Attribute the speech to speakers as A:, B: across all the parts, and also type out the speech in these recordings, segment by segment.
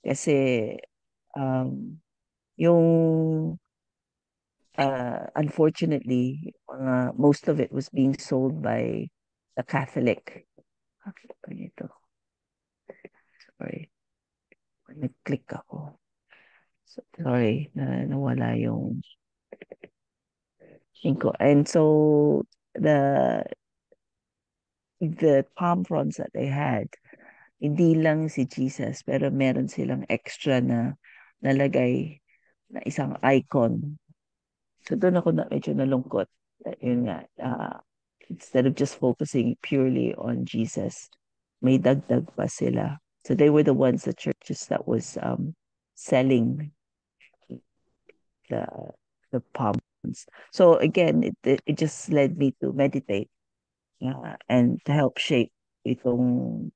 A: Kasi yung unfortunately, most of it was being sold by the Catholic. Bakit ba nito? Sorry, nag-click ako. So, sorry, nawala yung link ko. And so the the palm fronds that they had, hindi lang si Jesus, pero meron silang extra na nalagay na isang icon. So doon ako na medyo nalungkot. Yun nga, instead of just focusing purely on Jesus, may dagdag pa sila. So they were the ones, the churches that was selling the the palms. So again, it just led me to meditate and to help shape itong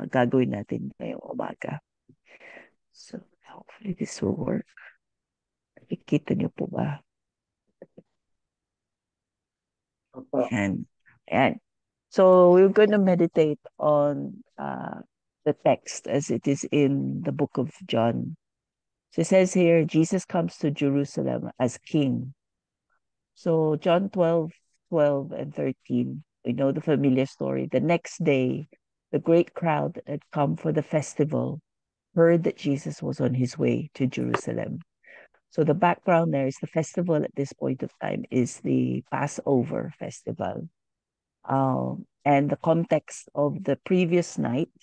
A: gagawin natin ngayong umaga. So hopefully this will work. Nakikita niyo po ba? And and so we're going to meditate on the text as it is in the book of John. So it says here, Jesus comes to Jerusalem as king. So John 12 and 13, we know the familiar story. The next day, the great crowd that had come for the festival heard that Jesus was on his way to Jerusalem. So the background there is the festival at this point of time is the Passover festival. And the context of the previous night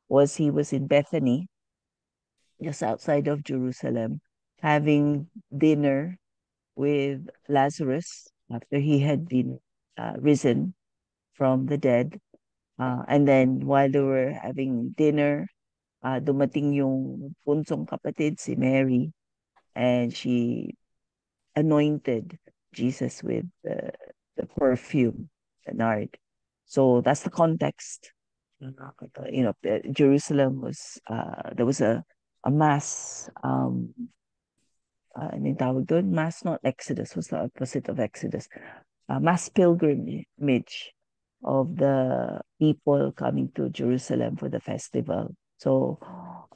A: was he was in Bethany, just outside of Jerusalem, having dinner with Lazarus after he had been risen from the dead. And then while they were having dinner, dumating yung punsong kapatid, si Mary, and she anointed Jesus with the perfume, the nard. So that's the context. Jerusalem was there was a mass ano yung tawag doon? Mass, not Exodus, was the opposite of Exodus. Mass pilgrimage of the people coming to Jerusalem for the festival. So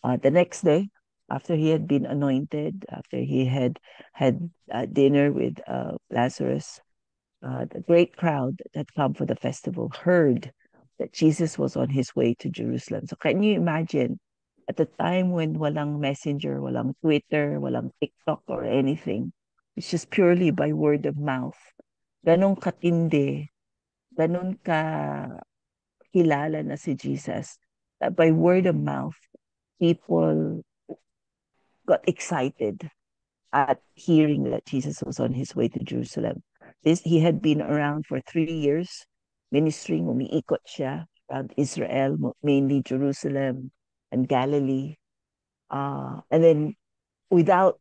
A: the next day, after he had been anointed, after he had dinner with Lazarus, the great crowd that come for the festival heard that Jesus was on his way to Jerusalem. So can you imagine at the time when walang messenger, walang Twitter, walang TikTok or anything, it's just purely by word of mouth. Ganong katindi, ganon ka kilala na si Jesus. That by word of mouth, people got excited at hearing that Jesus was on his way to Jerusalem. He had been around for 3 years, ministering, umiikot siya around Israel, mainly Jerusalem and Galilee. And then without,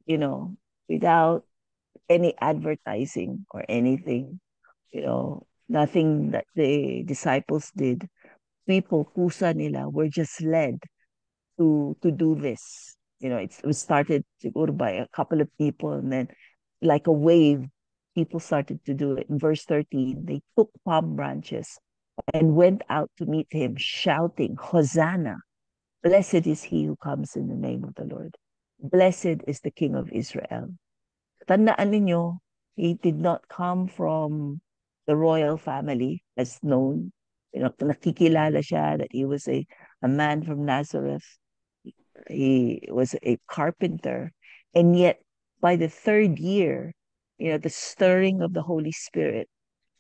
A: you know, without any advertising or anything, nothing that the disciples did, people, kusa nila, were just led to do this. It was started siguro by a couple of people, and then like a wave, people started to do it. In verse 13, they took palm branches and went out to meet him, shouting, Hosanna! Blessed is he who comes in the name of the Lord. Blessed is the King of Israel. Tandaan ninyo, he did not come from the royal family as known. Nakikilala siya that he was a man from Nazareth. He was a carpenter. And yet, by the third year, the stirring of the Holy Spirit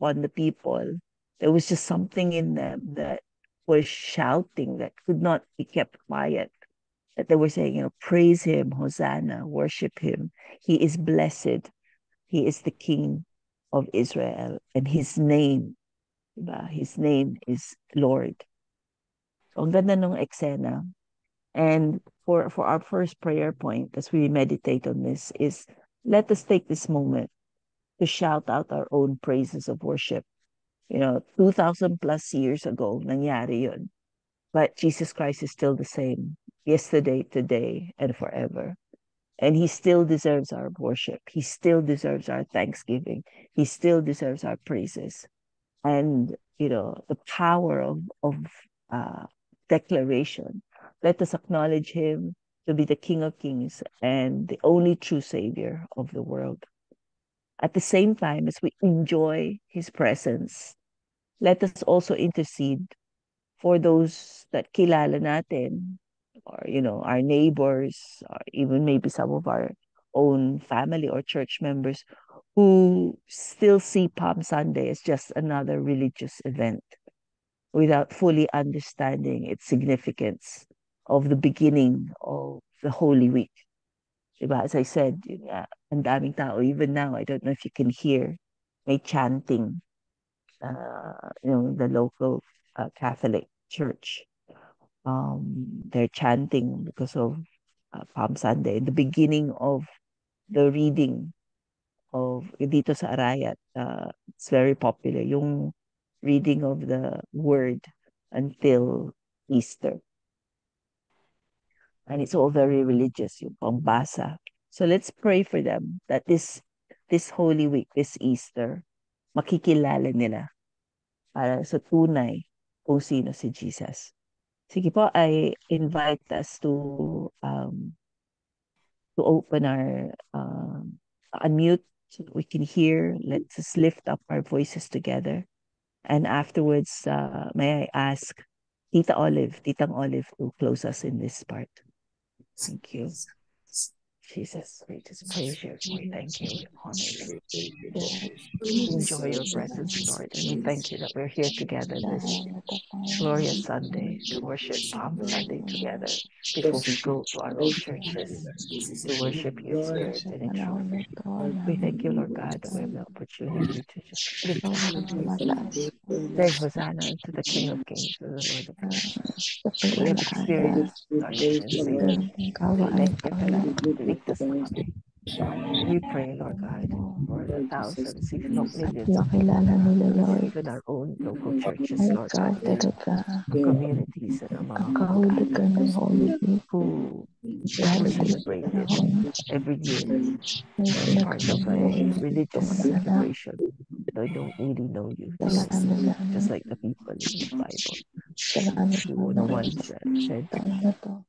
A: on the people, there was just something in them that was shouting, that could not be kept quiet. That they were saying, praise him, Hosanna, worship him. He is blessed. He is the King of Israel. And his name, diba? His name is Lord. So, ang ganda ng eksena. And for our first prayer point, as we meditate on this, is let us take this moment to shout out our own praises of worship. 2,000 plus years ago, nangyari yun. But Jesus Christ is still the same, yesterday, today, and forever. And he still deserves our worship. He still deserves our thanksgiving. He still deserves our praises. And, the power of declaration. Let us acknowledge him. to be the King of Kings and the only true Savior of the world. At the same time, as we enjoy His presence, let us also intercede for those that kilala natin, or, our neighbors, or even maybe some of our own family or church members who still see Palm Sunday as just another religious event without fully understanding its significance of the beginning of the Holy Week. Diba? As I said, ang daming tao, even now, I don't know if you can hear, may chanting, the local Catholic church. They're chanting because of Palm Sunday, the beginning of the reading of dito sa Arayat. It's very popular, yung reading of the word until Easter. And it's all very religious, yung pangbasa. So let's pray for them that this Holy Week, this Easter, makikilala nila para sa tunay kung sino si Jesus. Sige po, I invite us to open our unmute so that we can hear. Let's just lift up our voices together. And afterwards, may I ask Titang Olive, to close us in this part. Thank you. Jesus, we just praise you. We thank you. We honor you. We enjoy your presence, Lord. And we thank you that we're here together this glorious Sunday to worship Palm Sunday together before we go to our own churches to worship you in spirit and in truth. We thank you, Lord God, that we have the opportunity to just lift up our voices. Say Hosanna to the King of Kings and the Lord of Lords. We have experienced our Lord and Savior. Thank you, ligtas na kami. We pray, Lord God, for the thousands, if not millions of people
B: Makilala nila, Lord,
A: even our own local churches,
B: na
A: Lord
B: ikaw
A: God,
B: talaga
A: our communities and our mga
B: ang kahuli ka
A: kamag-anak
B: ng Holy Week.
A: who
B: Darating
A: celebrate
B: na
A: it
B: panahon
A: every year
B: may
A: as part of a
B: pinagsasabi
A: religious
B: itong mga anak.
A: celebration. They don't really know you, just
B: Salamat
A: like the people in the Bible.
B: salamat
A: Who the ones that said,
B: taon na to.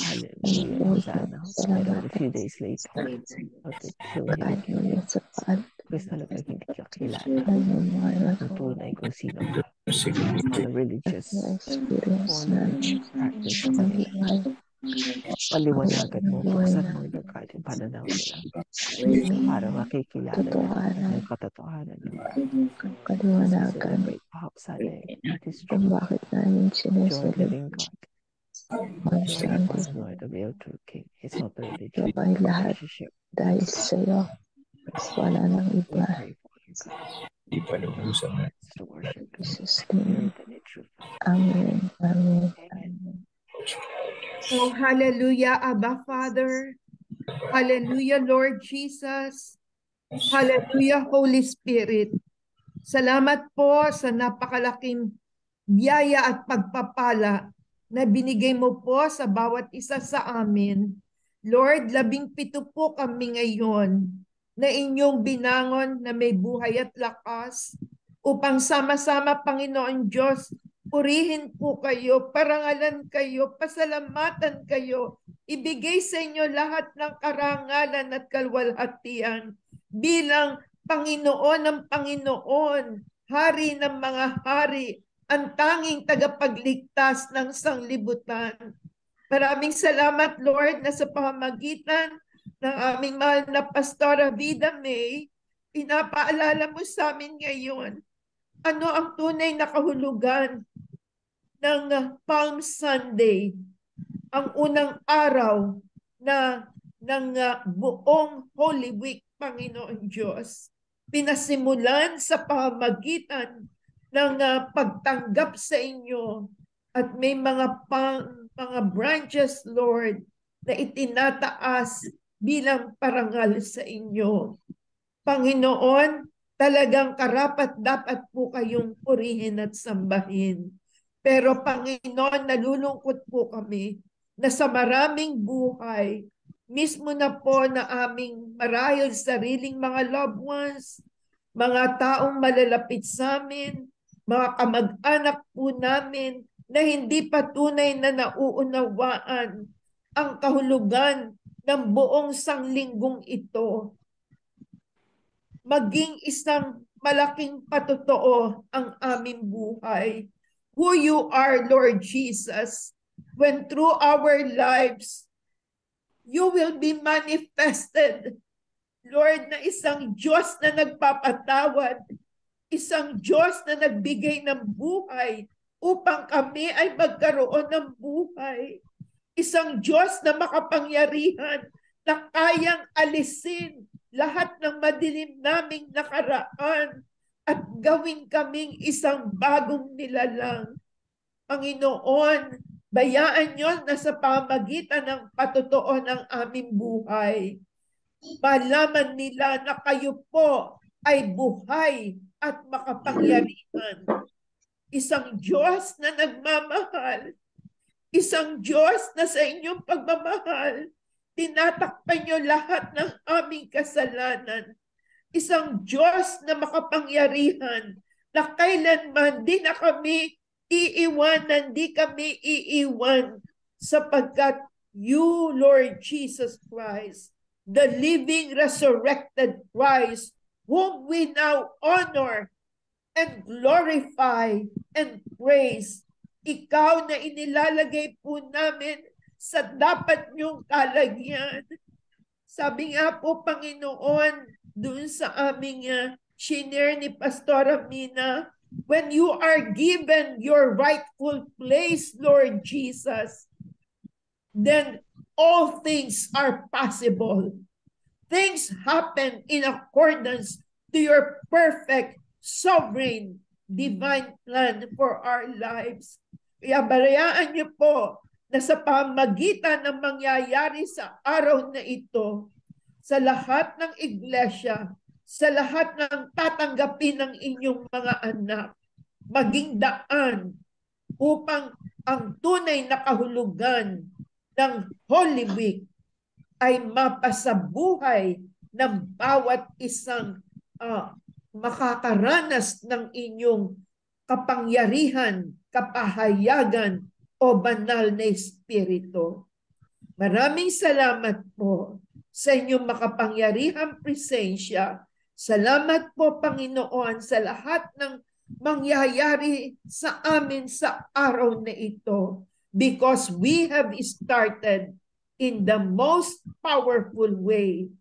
A: Hallelujah, Hosanna. Pero
B: Salamat
A: a few days later, they kill him.
B: kahit muli sa paan
A: Kasi talagang hindi ka kilala
B: ng mga
A: ng tunay kung sino ka. Mga religious
B: experience
A: form
B: namin
A: practice sa
B: ng
A: kanila.
B: buhay.
A: Paliwanagan mo,
B: Buhay
A: buksan
B: na
A: mo, Lord God, yung pananaw nila para
B: may
A: makikilala nila
B: totohanan,
A: yung katotohanan, Lord God.
B: ang
A: As we
B: kaliwanagan
A: celebrate Palm Sunday, it is
B: kung
A: true.
B: bakit namin
A: You're a living
B: sineselebrate
A: God.
B: ang
A: You're the
B: Sunday.
A: one, Lord, the real true King. It's not a religion,
B: Ito ay
A: it's a
B: lahat
A: relationship.
B: dahil sa'yo. Wala nang
A: We
B: iba.
A: pray for you, God. It's to worship you,
B: Jesus'
A: spirit
B: name.
A: and in truth.
B: Amen. Amen.
A: Amen.
C: Oh, hallelujah, Abba Father. Hallelujah, Lord Jesus. Hallelujah, Holy Spirit. Salamat po sa napakalaking biyaya at pagpapala na binigay mo po sa bawat isa sa amin. Lord, 17 po kami ngayon na inyong binangon na may buhay at lakas upang sama-sama, Panginoon Diyos, purihin po kayo, parangalan kayo, pasalamatan kayo, ibigay sa inyo lahat ng karangalan at kalwalhatian bilang Panginoon ng Panginoon, Hari ng mga hari, ang tanging tagapagligtas ng sanglibutan. Maraming salamat, Lord, na sa pamamagitan ng aming mahal na Pastora Vida May, pinapaalala mo sa amin ngayon ano ang tunay na kahulugan ng Palm Sunday, ang unang araw na ng buong Holy Week, Panginoon Diyos. Pinasimulan sa pamamagitan ng pagtanggap sa inyo at may mga branches, Lord, na itinataas bilang parangal sa inyo. Panginoon, talagang karapat-dapat po kayong purihin at sambahin. Pero Panginoon, nalulungkot po kami na sa maraming buhay, mismo na po na aming marahil sariling mga loved ones, mga taong malalapit sa amin, mga kamag-anak po namin na hindi patunay na nauunawaan ang kahulugan ng buong sanglinggong ito. Maging isang malaking patotoo ang aming buhay. Who you are, Lord Jesus, when through our lives, you will be manifested, Lord, na isang Diyos na nagpapatawad, isang Diyos na nagbigay ng buhay upang kami ay magkaroon ng buhay. Isang Diyos na makapangyarihan na kayang alisin lahat ng madilim naming nakaraan at gawin kaming isang bagong nilalang. Panginoon, bayaan niyo na sa pamagitan ng patotoo ng aming buhay, malaman nila na kayo po ay buhay at makapangyarihan. Isang Diyos na nagmamahal, isang Diyos na sa inyong pagmamahal, tinatakpan niyo lahat ng aming kasalanan. Isang Diyos na makapangyarihan, na kailanman di na kami iiwanan, di kami iiwan, sapagkat you, Lord Jesus Christ, the living resurrected Christ, whom we now honor and glorify and praise, ikaw na inilalagay po namin sa dapat niyong kalagyan. Sabi nga po, Panginoon, dun sa aming shinare ni Pastora Mina, when you are given your rightful place, Lord Jesus, then all things are possible. Things happen in accordance to your perfect, sovereign, divine plan for our lives. Kaya bayaan niyo po na sa pamagitan ng mangyayari sa araw na ito, sa lahat ng iglesia, sa lahat ng tatanggapin ng inyong mga anak, maging daan upang ang tunay na kahulugan ng Holy Week ay mapasabuhay ng bawat isang makakaranas ng inyong kapangyarihan, kapahayagan o banal na espiritu. Maraming salamat po sa inyong makapangyarihang presensya. Salamat po, Panginoon, sa lahat ng mangyayari sa amin sa araw na ito, because we have started in the most powerful way,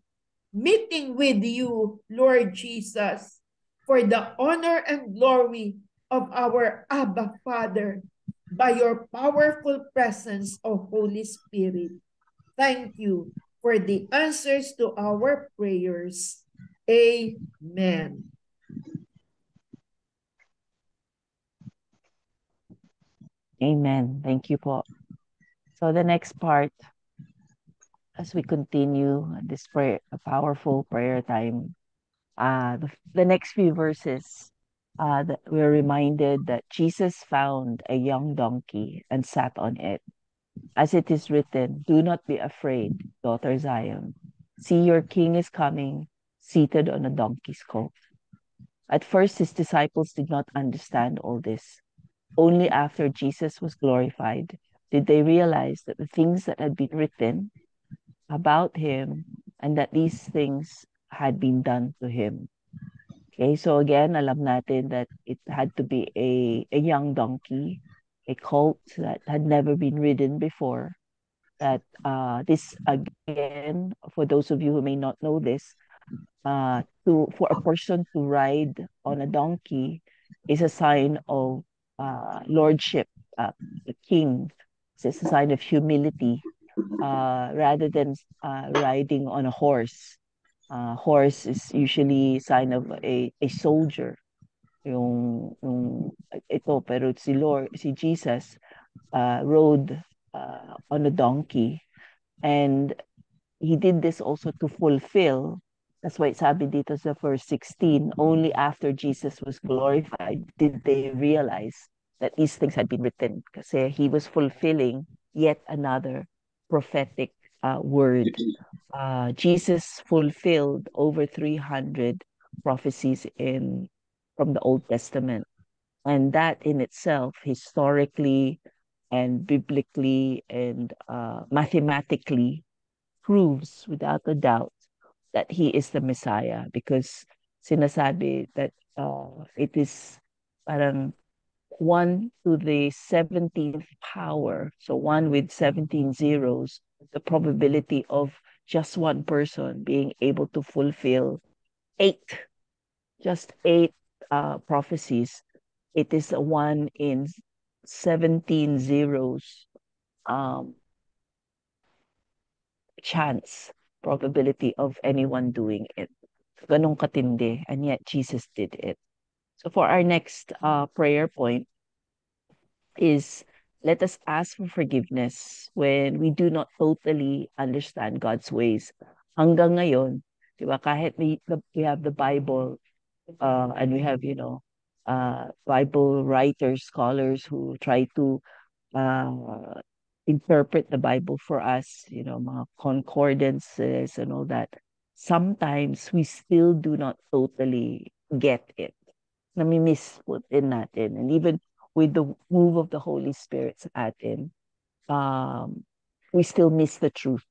C: meeting with you, Lord Jesus, for the honor and glory of our Abba Father, by your powerful presence of Holy Spirit. Thank you for the answers to our prayers. Amen.
A: Amen. Thank you po. So the next part, as we continue this prayer, a powerful prayer time, the next few verses, that we're reminded that Jesus found a young donkey and sat on it. As it is written, do not be afraid, daughter Zion. See, your king is coming, seated on a donkey's colt. At first, his disciples did not understand all this. Only after Jesus was glorified did they realize that the things that had been written about him and that these things had been done to him. Okay, so again, alam natin that it had to be a young donkey, a colt that had never been ridden before. That this, again, for those of you who may not know this, for a person to ride on a donkey is a sign of lordship, the king. It's a sign of humility, rather than riding on a horse. Horse is usually sign of a soldier. Yung ito, pero si Jesus rode on a donkey, and he did this also to fulfill. That's why sabi dito sa verse 16, only after Jesus was glorified did they realize that these things had been written, kasi he was fulfilling yet another prophetic word. Jesus fulfilled over 300 prophecies from the Old Testament. And that in itself, historically and biblically and mathematically proves without a doubt that he is the Messiah, because sinasabi that it is parang 1 to the 17th power, so 1 with 17 zeros, the probability of just one person being able to fulfill 8, just 8 prophecies. It is a 1 in 17 zeros um, chance, probability of anyone doing it. Ganong katindi, and yet Jesus did it. So for our next prayer point is, let us ask for forgiveness when we do not totally understand God's ways. Hanggang ngayon, di ba, kahit we have the Bible, and we have, Bible writers, scholars who try to uh, interpret the Bible for us, mga concordances and all that. Sometimes we still do not totally get it. Nami-miss po din natin. And even with the move of the Holy Spirit sa atin, we still miss the truth.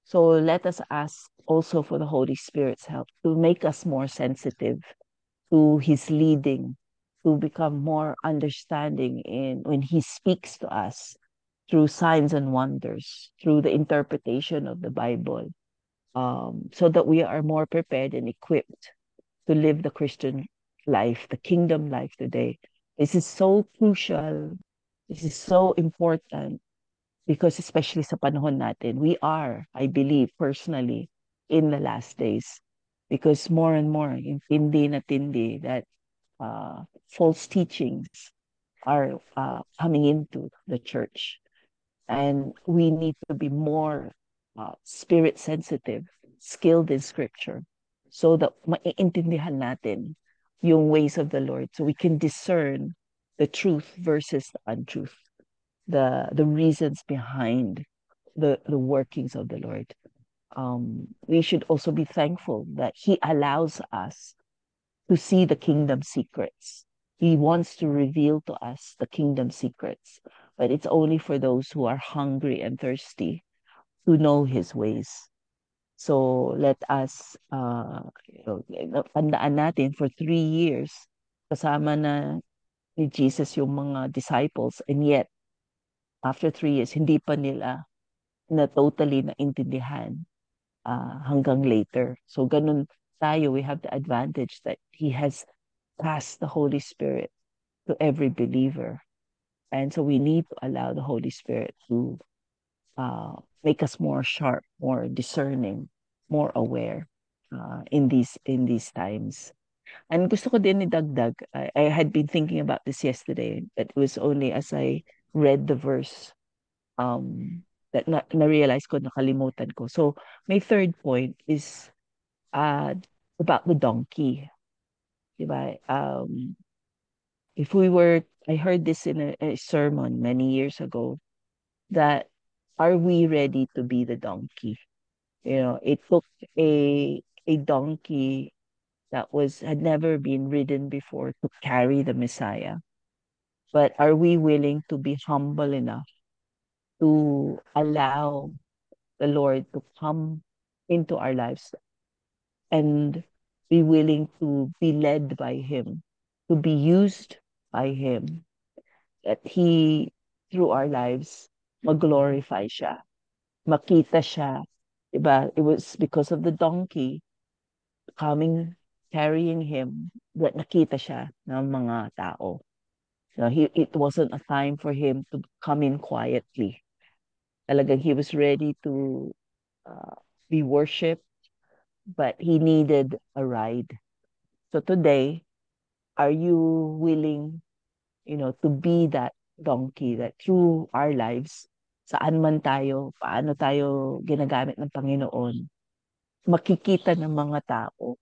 A: So let us ask also for the Holy Spirit's help to make us more sensitive to His leading, to become more understanding in when He speaks to us through signs and wonders, through the interpretation of the Bible, so that we are more prepared and equipped to live the Christian life, the kingdom life today. This is so crucial. This is so important because especially sa panahon natin, we are, I believe personally, in the last days. Because more and more, intindi na tindi that false teachings are coming into the church. And we need to be more spirit sensitive, skilled in scripture, so that maiintindihan natin yung ways of the Lord, so we can discern the truth versus the untruth, the reasons behind the workings of the Lord. We should also be thankful that He allows us to see the kingdom secrets. He wants to reveal to us the kingdom secrets, but it's only for those who are hungry and thirsty to know His ways. So let us, tandaan natin, for 3 years, kasama na ni Jesus yung mga disciples, and yet, after 3 years, hindi pa nila na totally naintindihan hanggang later. So ganun tayo, we have the advantage that He has passed the Holy Spirit to every believer. And so we need to allow the Holy Spirit to make us more sharp, more discerning, more aware in these times. And gusto ko din idagdag, I had been thinking about this yesterday, but it was only as I read the verse that na-realize ko, nakalimutan ko. So my third point is about the donkey. Diba? I heard this in a sermon many years ago, that are we ready to be the donkey? It took a donkey that had never been ridden before to carry the Messiah. But are we willing to be humble enough to allow the Lord to come into our lives and be willing to be led by Him, to be used by Him, that He, through our lives, mag-glorify siya, makita siya. Diba? It was because of the donkey coming, carrying Him, that nakita siya ng mga tao. So it wasn't a time for Him to come in quietly. Talagang He was ready to be worshipped, but He needed a ride. So today, are you willing, to be that donkey, that through our lives, saan man tayo, paano tayo ginagamit ng Panginoon, makikita ng mga tao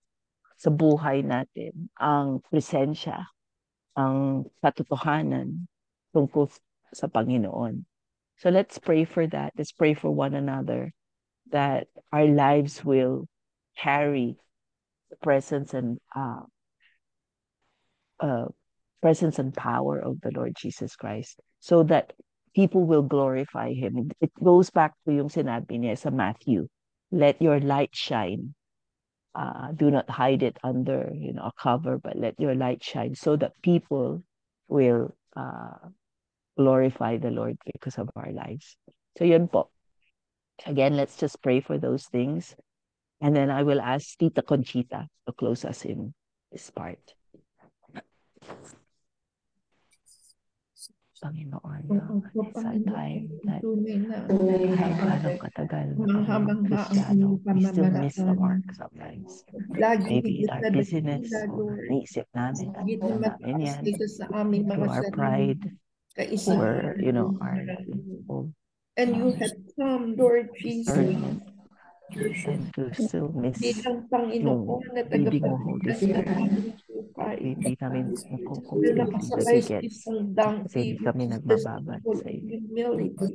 A: sa buhay natin ang presensya, ang katotohanan tungkol sa Panginoon. So let's pray for that. Let's pray for one another, that our lives will carry the presence and presence and power of the Lord Jesus Christ, so that people will glorify Him. It goes back to yung sinabi niya sa Matthew, let your light shine. Do not hide it under, a cover, but let your light shine so that people will glorify the Lord because of our lives. So yun po. Again, let's just pray for those things. And then I will ask Tita Conchita to close us in this part. Panginoon, sa time that kahit anong katagal na kami Kristiyano, we still miss the mark sometimes. Maybe in our busyness, or naisip namin, ano namin yan, through our pride, or, our
C: and you have come, Lord Jesus,
A: discernment, and to still miss
C: bilang
A: yung
C: Panginoon na
A: leading mo, Holy
C: tagapagligtas ng
A: Spirit.
C: aming buhay.
A: Hindi namin
C: Na
A: completely
C: nakasakay sa
A: gets
C: isang
A: kasi
C: donkey,
A: hindi kami
C: which is the
A: nagbababad
C: symbol
A: sa
C: of
A: iyo.
C: humility.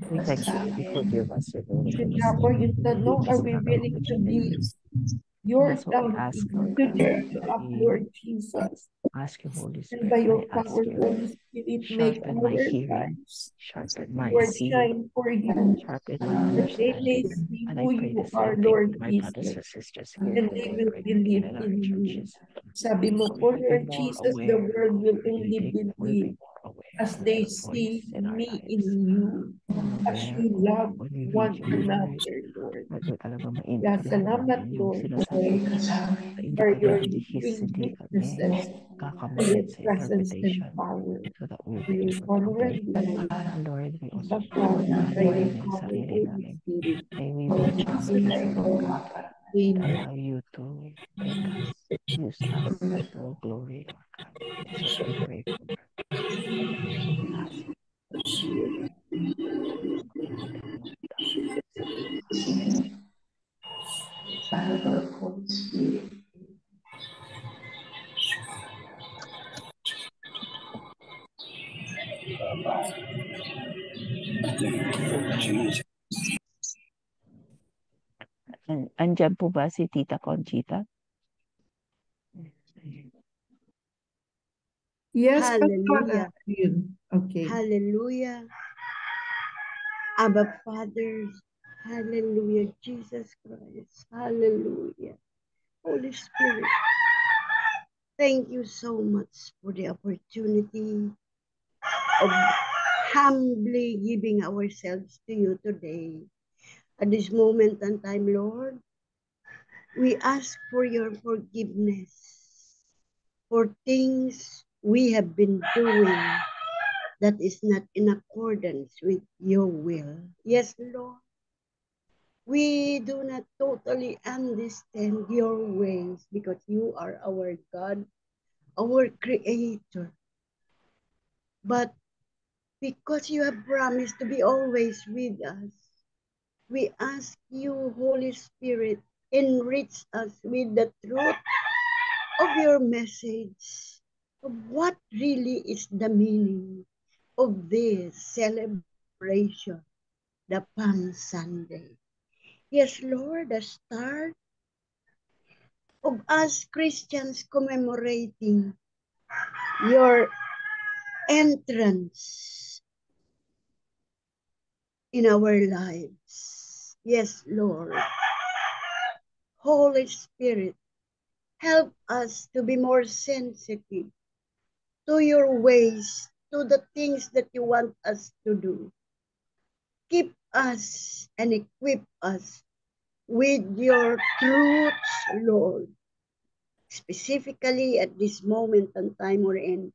A: We thank you. We forgive us your Holy
C: Kaya ako yung tanong, are we willing to be your
A: That's what we
C: donkey,
A: ask, Lord
C: to
A: God.
C: lift up, Lord Jesus?
A: Ask you, Holy
C: And by
A: Spirit.
C: your
A: I ask
C: power,
A: you,
C: Holy Spirit, make
A: sharpen
C: our
A: my hearing,
C: lives,
A: sharpen my
C: Lord,
A: seeing,
C: shine for you.
A: sharpen my
C: That they may
A: understanding.
C: see
A: And I
C: who
A: pray
C: you
A: the
C: are,
A: same thing
C: Lord
A: for my brothers
C: Jesus,
A: and sisters here
C: and
A: who
C: they
A: are
C: will
A: congregating
C: believe
A: in our
C: in you.
A: churches.
C: Sabi mo
A: We
C: po,
A: will be
C: Lord
A: more
C: Jesus, the
A: aware
C: world
A: of
C: will
A: your
C: only
A: leading. We'll be
C: believe
A: more aware
C: as
A: of
C: they
A: your
C: see
A: voice in our
C: me in
A: lives.
C: you, as
A: Aware
C: you
A: of
C: love
A: when we read
C: one
A: your word,
C: another, Lord.
A: at talaga
C: Kaya
A: maintindihan
C: salamat,
A: namin yung
C: Lord,
A: sinasabi mo.
C: for your
A: Independentihis,
C: doing
A: hindi kami
C: witnesses to
A: kakamali
C: your
A: sa
C: presence and
A: interpretation
C: power,
A: so that we'll
C: to
A: be
C: your
A: able to
C: honor
A: obey.
C: and glory.
A: Lord, we also
C: Basta
A: pray
C: by your
A: namin
C: power,
A: sarili
C: Holy
A: namin.
C: Spirit.
A: May we be
C: In Jesus'
A: junkies,
C: name,
A: Lord God, and
C: amen.
A: allow you to take us, use us to glory, Lord God. That's what we pray for. That's what we ask. Andyan po ba si Tita Conchita?
C: Yes,
D: Hallelujah.
C: Okay.
D: Hallelujah. Abba Father. Hallelujah. Jesus Christ. Hallelujah. Holy Spirit. Thank you so much for the opportunity of humbly giving ourselves to you today. At this moment and time, Lord, we ask for your forgiveness for things we have been doing that is not in accordance with your will. Yes, Lord. We do not totally understand your ways because you are our God, our Creator. But because you have promised to be always with us, we ask you, Holy Spirit, enrich us with the truth of your message, of what really is the meaning of this celebration, the Palm Sunday. Yes, Lord, the start of us Christians commemorating your entrance in our lives. Yes, Lord. Holy Spirit, help us to be more sensitive to your ways, to the things that you want us to do. Keep us and equip us with your truths, Lord. Specifically at this moment and time we're in,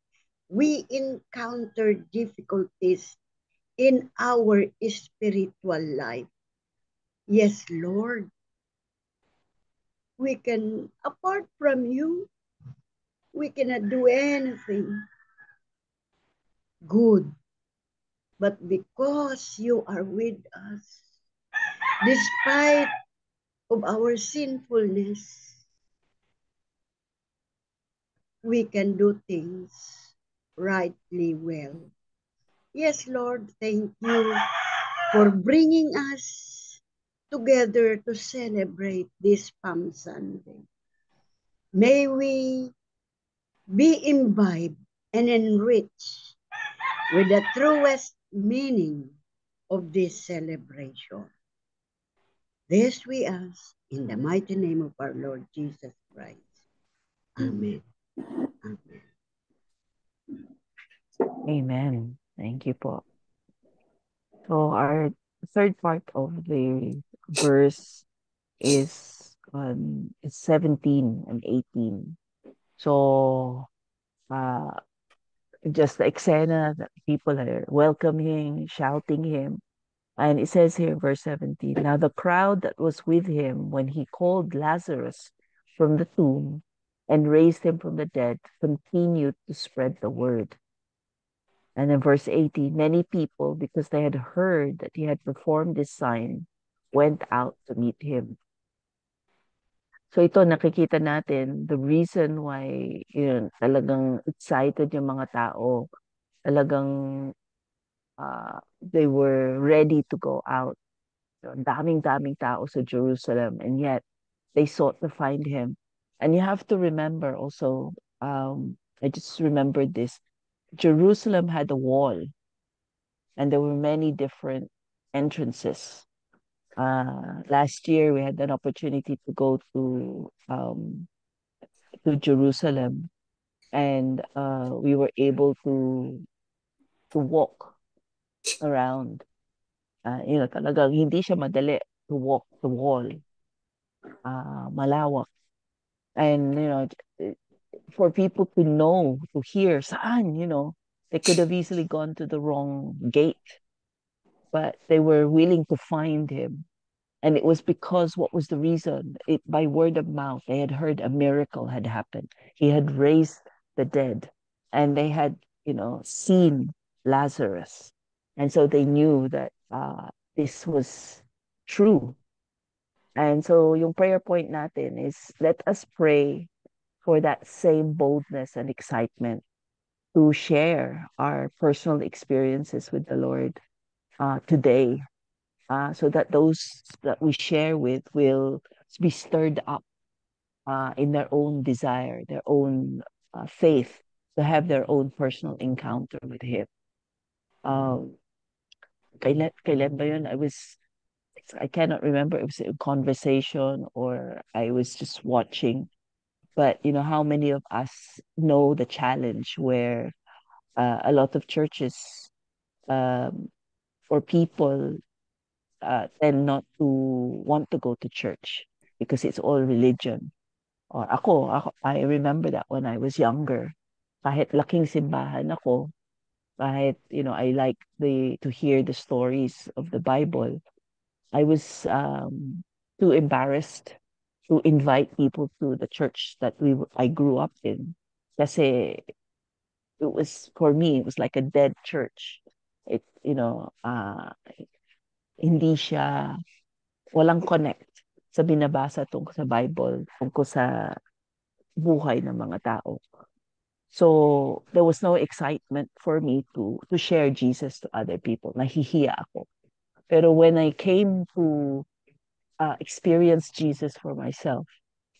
D: we encounter difficulties in our spiritual life. Yes, Lord. We can, apart from you, we cannot do anything good. But because you are with us, despite of our sinfulness, we can do things rightly well. Yes, Lord, thank you for bringing us together to celebrate this Palm Sunday. May we be imbibed and enriched with the truest meaning of this celebration. This we ask in the mighty name of our Lord Jesus Christ. Amen. Amen.
A: Amen. Thank you po. So our third part of the verse is 17 and 18. So just the eksena that people are welcoming, shouting him. And it says here in verse 17, now the crowd that was with him when he called Lazarus from the tomb and raised him from the dead continued to spread the word. And in verse 18, many people, because they had heard that he had performed this sign, went out to meet him. So ito, nakikita natin the reason why yun, talagang excited yung mga tao. Talagang they were ready to go out. So, daming-daming tao sa Jerusalem, and yet they sought to find him. And you have to remember also, I just remembered this, Jerusalem had a wall, and there were many different entrances. Last year, we had an opportunity to go to Jerusalem, and we were able to walk around. Talagang hindi siya madali to walk the wall. Malawak. And, for people to know, to hear, saan, they could have easily gone to the wrong gate, but they were willing to find him. And it was because what was the reason? By word of mouth, they had heard a miracle had happened. He had raised the dead, and they had, seen Lazarus. And so they knew that this was true. And so yung prayer point natin is, let us pray for that same boldness and excitement to share our personal experiences with the Lord today, so that those that we share with will be stirred up in their own desire, their own faith, to have their own personal encounter with Him. Kailan ba yun? I cannot remember. It was a conversation or I was just watching. But how many of us know the challenge where a lot of churches or people tend not to want to go to church because it's all religion. Or ako, I remember that when I was younger. Kahit laking simbahan ako, kahit, I like to hear the stories of the Bible, I was too embarrassed to invite people to the church that I grew up in. Kasi it was, for me, it was like a dead church. It, hindi siya, walang connect sa binabasa tungkol sa Bible, tungkol sa buhay ng mga tao. So there was no excitement for me to share Jesus to other people. Nahihiya ako. Pero when I came to experience Jesus for myself,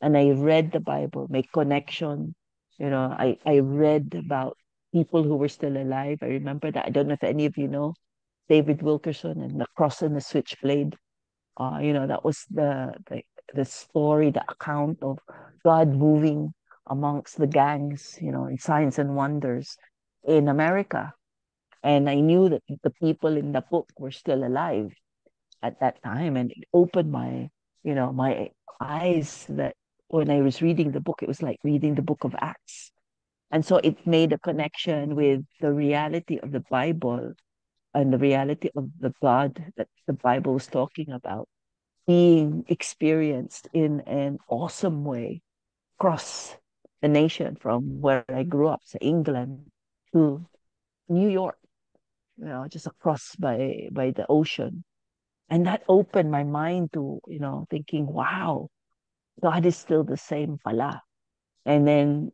A: and I read the Bible, make connection, I read about people who were still alive. I remember that. I don't know if any of you know David Wilkerson and the cross and the switchblade. That was the story, the account of God moving amongst the gangs, in Signs and Wonders in America. And I knew that the people in the book were still alive at that time, and it opened my eyes, that when I was reading the book, it was like reading the book of Acts. And so it made a connection with the reality of the Bible and the reality of the God that the Bible was talking about being experienced in an awesome way across the nation, from where I grew up, so England, to New York, just across by the ocean. And that opened my mind to, thinking, wow, God is still the same pala. And then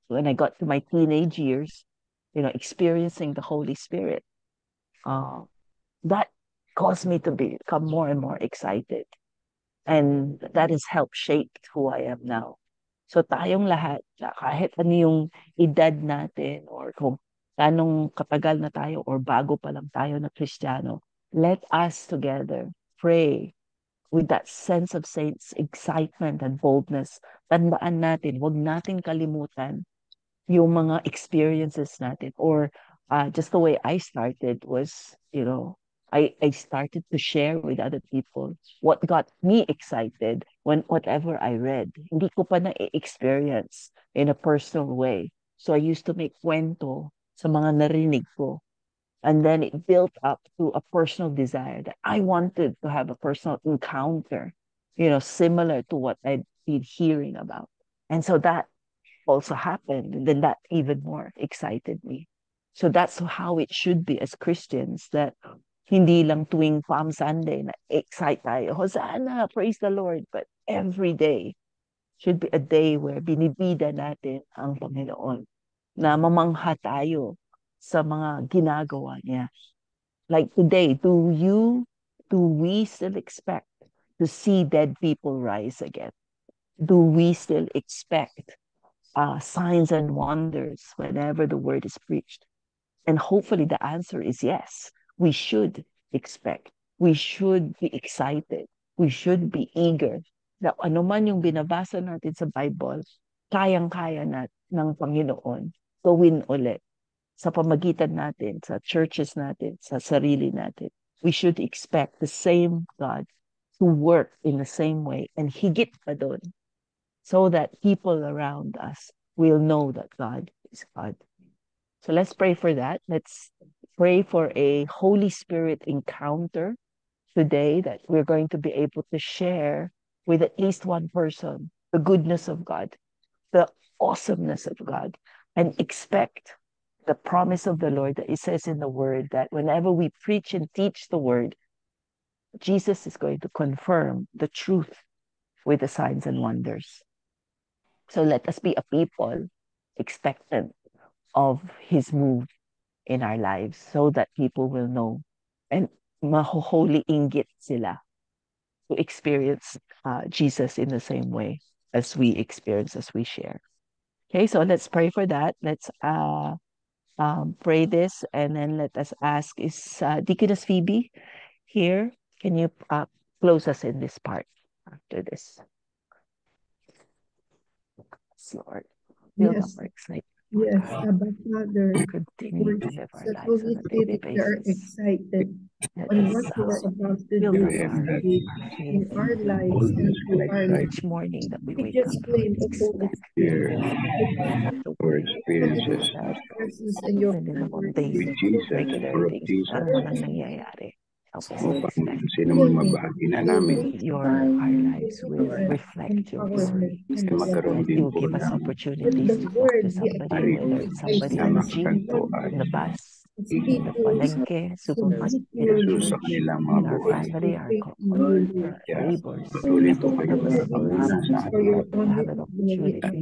A: when I got to my teenage years, experiencing the Holy Spirit, that caused me to become more and more excited. And that has helped shape who I am now. So tayong lahat, kahit ano yung edad natin or kung tanong katagal na tayo or bago pa lang tayo na Kristiyano, let us together pray with that sense of excitement and boldness. Tandaan natin, huwag natin kalimutan yung mga experiences natin. Or just the way I started was, I started to share with other people what got me excited when whatever I read. Hindi ko pa na-experience in a personal way. So I used to make kwento sa mga narinig ko. And then it built up to a personal desire that I wanted to have a personal encounter, similar to what I'd been hearing about. And so that also happened. And then that even more excited me. So that's how it should be as Christians, that hindi lang tuwing Palm Sunday na excite tayo, Hosanna, praise the Lord. But every day should be a day where binibida natin ang Panginoon, na mamangha tayo sa mga ginagawa niya. Like today, do we still expect to see dead people rise again? Do we still expect signs and wonders whenever the word is preached? And hopefully the answer is yes. We should expect. We should be excited. We should be eager na ano man yung binabasa natin sa Bible, kayang-kaya ng Panginoon gawin ulit sa pamagitan natin, sa churches natin, sa sarili natin. We should expect the same God to work in the same way and higit pa doon, so that people around us will know that God is God. So let's pray for that. Let's pray for a Holy Spirit encounter today, that we're going to be able to share with at least one person the goodness of God, the awesomeness of God, and expect the promise of the Lord that it says in the word that whenever we preach and teach the word, Jesus is going to confirm the truth with the signs and wonders. So let us be a people expectant of his move in our lives, so that people will know and mahoholy inggit sila to experience Jesus in the same way as we experience, as we share. Okay, so let's pray for that. Let's pray this, and then let us ask, is Deaconess Phoebe here? Can you close us in this part after this? Yes, Lord. Build up our excitement.
C: Yes, Abba Father,
A: Continue to live our
C: the
A: lives
C: Holy
A: on a daily
C: Spirit, we are
A: basis.
C: excited
A: Let
C: on
A: us
C: what you are about to
A: build
C: do
A: up our
C: today in
A: faith
C: our lives and through our lives.
A: each morning that we
C: We
A: wake up.
C: just pray the Holy Spirit
B: Our experiences
C: your presence and your power
B: with Jesus,
A: regular
B: or of
A: things,
B: Jesus,
A: parang walang nangyayari. Help us
B: o
A: to expect
B: sino man mabahagi na namin,
A: our lives will reflect your glory.
C: and
B: magkaroon
A: That
B: din
A: you will
B: po
A: give us
B: ng
A: opportunities to talk to somebody, whether it's somebody in the gym, in the bus, in the palengke, supermarket,
B: Jesus sa
A: church,
B: kanilang mga
A: in our
B: buhay.
A: family, our
B: Kaya
A: neighbors.
B: patuloy po kayo
A: Help us always
B: sa
C: for
B: atin.
C: your
A: to have an opportunity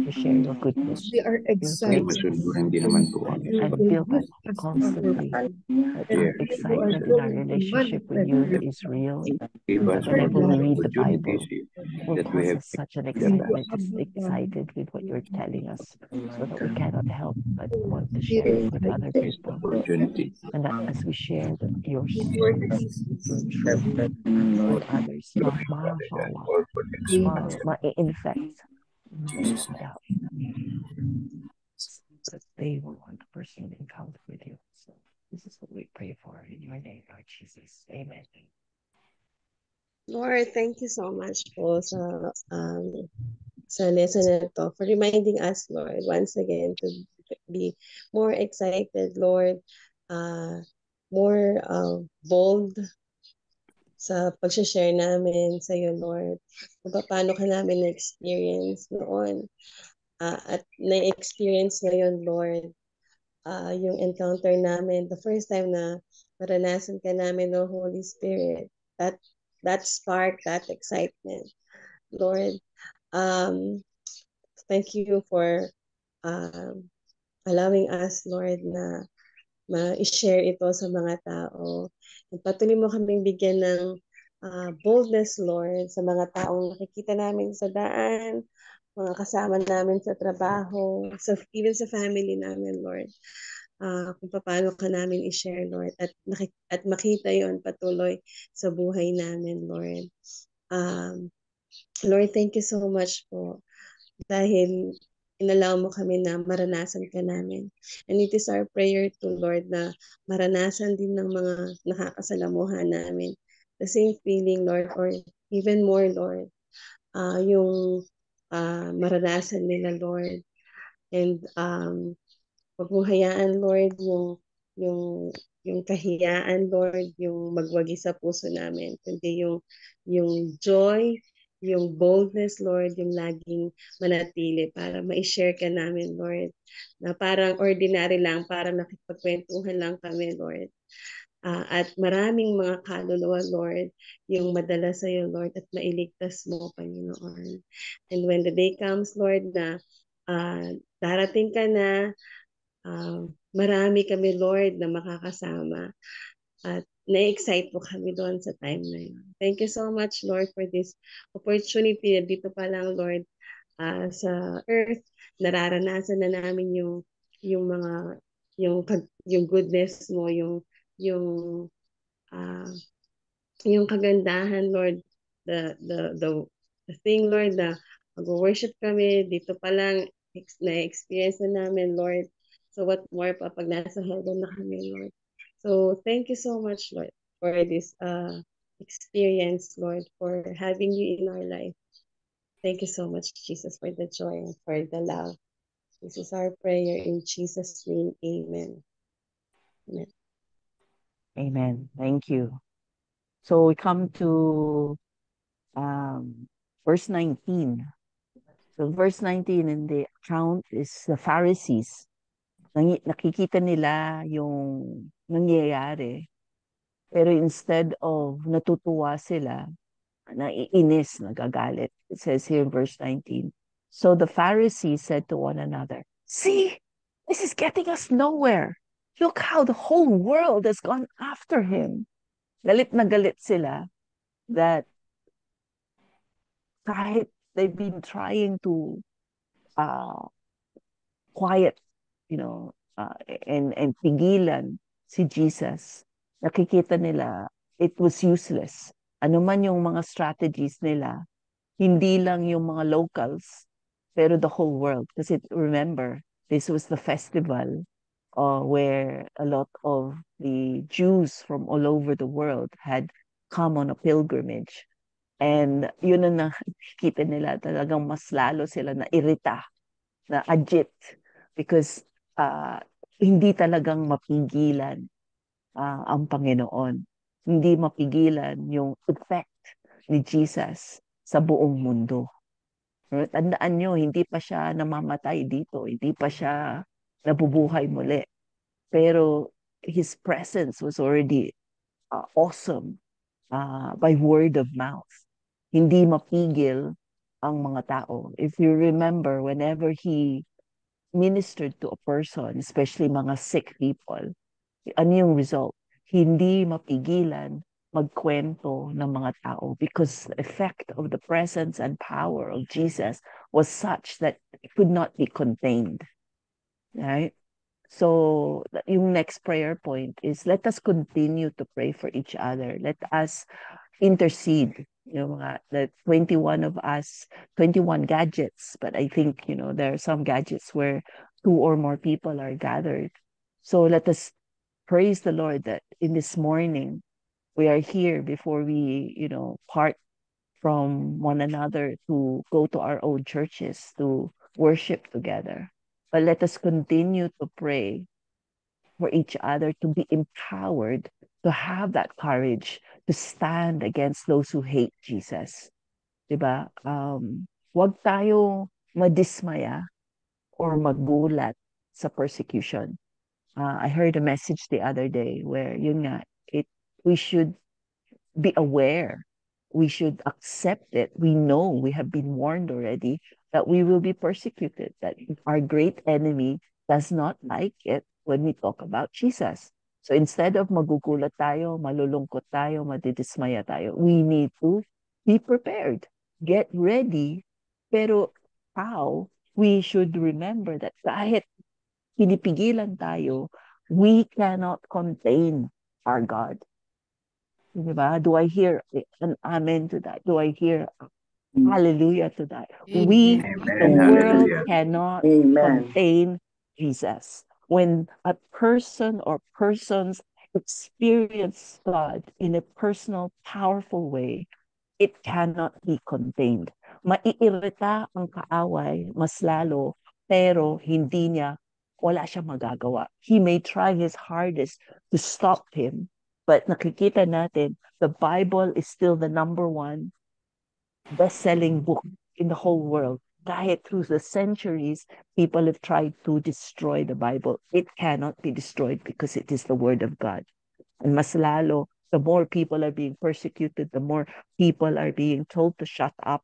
A: to share your goodness,
C: we are
A: your
B: Kaya
C: excited
A: greatness,
B: masunuran din naman po kami.
A: and build that
C: use us
A: constantly. That
B: Yeah.
A: excitement in our relationship with you is real.
B: Give us
A: That whenever we read the Bible,
B: opportunities
A: will
B: that we
A: cause
B: have.
A: us such an excitement, just excited with what you're telling us, so that we cannot help but want to share it with other people.
B: Opportunity.
A: And that as we share your
C: Lord
A: stories, your
C: Jesus.
A: truth with others, mahahawa, ma-infect, yeah, that they will want a personal encounter with you. So this is what we pray for in your name, Lord Jesus. Amen.
E: Lord, thank you so much po sa lesson na to, for reminding us, Lord, once again to be more excited, Lord, more bold sa pag-share namin sa iyo, Lord. Kung paano ka namin na-experience noon at na-experience ngayon, Lord, yung encounter namin, the first time na naranasan ka namin ng Holy Spirit, that spark, that excitement. Lord, thank you for allowing us, Lord, na ma-share ito sa mga tao. And patuloy mo kaming bigyan ng boldness, Lord, sa mga taong nakikita namin sa daan, mga kasama namin sa trabaho, even sa family namin, Lord. kung paano ka namin i-share, Lord, at makita yon patuloy sa buhay namin, Lord. Lord, thank you so much po dahil inalaw mo kami na maranasan ka namin. And it is our prayer to Lord na maranasan din ng mga nakakasalamuha namin. The same feeling, Lord, or even more, Lord, yung maranasan nila, Lord. And huwag mong hayaan, Lord, yung yung kahiyaan, Lord, yung magwagi sa puso namin, kundi yung joy, yung boldness, Lord, yung laging manatili para ma-share ka namin, Lord, na parang ordinary lang, parang nakipagkwentuhan lang kami, Lord. At maraming mga kaluluwa, Lord, yung madala sa iyo, Lord, at mailigtas mo, Panginoon. And when the day comes, Lord, na darating ka na, marami kami, Lord, na makakasama. At na-excite po kami doon sa time na yun. Thank you so much, Lord, for this opportunity. Dito pa lang, Lord, sa earth, nararanasan na namin yung mga yung goodness mo, yung uh, yung kagandahan, Lord, the the the the thing, Lord, na mag-worship kami dito pa lang na-experience na namin, Lord. So what more pa pag nasa heaven na kami, Lord. So thank you so much, Lord, for this experience, Lord, for having you in our life. Thank you so much, Jesus, for the joy and for the love. This is our prayer in Jesus' name. Amen. Amen.
A: Amen. Thank you. So we come to verse 19. So verse 19 in the account is the Pharisees. Nakikita nila yung nangyayari. Pero instead of natutuwa sila, naiinis, nagagalit. It says here in verse 19. So the Pharisees said to one another, "See, this is getting us nowhere. Look how the whole world has gone after him." Galit na galit sila that kahit they've been trying to uh, quiet, you know, and pigilan si Jesus, nakikita nila it was useless. Ano man yung mga strategies nila, hindi lang yung mga locals, pero the whole world. Kasi remember, this was the festival where a lot of the Jews from all over the world had come on a pilgrimage. And yun ang nakikita nila, talagang mas lalo sila na irita, na agit, because hindi talagang mapigilan ang Panginoon. Hindi mapigilan yung effect ni Jesus sa buong mundo. Tandaan nyo, hindi pa siya namamatay dito. Hindi pa siya nabubuhay muli. Pero his presence was already awesome by word of mouth. Hindi mapigil ang mga tao. If you remember, whenever he ministered to a person, especially mga sick people, ano yung result? Hindi mapigilan magkwento ng mga tao because the effect of the presence and power of Jesus was such that it could not be contained. Right? So, yung next prayer point is let us continue to pray for each other. Let us intercede. You know, the 21 of us, 21 gadgets, but I think, you know, there are some gadgets where 2 or more people are gathered. So let us praise the Lord that in this morning we are here before we, you know, part from one another to go to our own churches to worship together. But let us continue to pray for each other, to be empowered, to have that courage to stand against those who hate Jesus. Diba? Wag tayo madismaya or magulat sa persecution. I heard a message the other day where yun nga, we should be aware. We should accept it. We know we have been warned already that we will be persecuted, that our great enemy does not like it when we talk about Jesus. So instead of magugulat tayo, malulungkot tayo, madidismaya tayo, we need to be prepared, get ready. Pero how? We should remember that kahit pinipigilan tayo, We cannot contain our God. Diba? Do I hear an amen to that? Do I hear hallelujah to that? We, the
B: Amen.
A: world
B: Hallelujah.
A: cannot
F: Amen.
A: contain Jesus. When a person or persons experience God in a personal, powerful way, it cannot be contained. Maiirita ang kaaway, mas lalo, pero wala siya magagawa. He may try his hardest to stop him, but nakikita natin, the Bible is still the #1 best-selling book in the whole world. Kahit through the centuries, people have tried to destroy the Bible. It cannot be destroyed because it is the Word of God. And mas lalo, the more people are being persecuted, the more people are being told to shut up,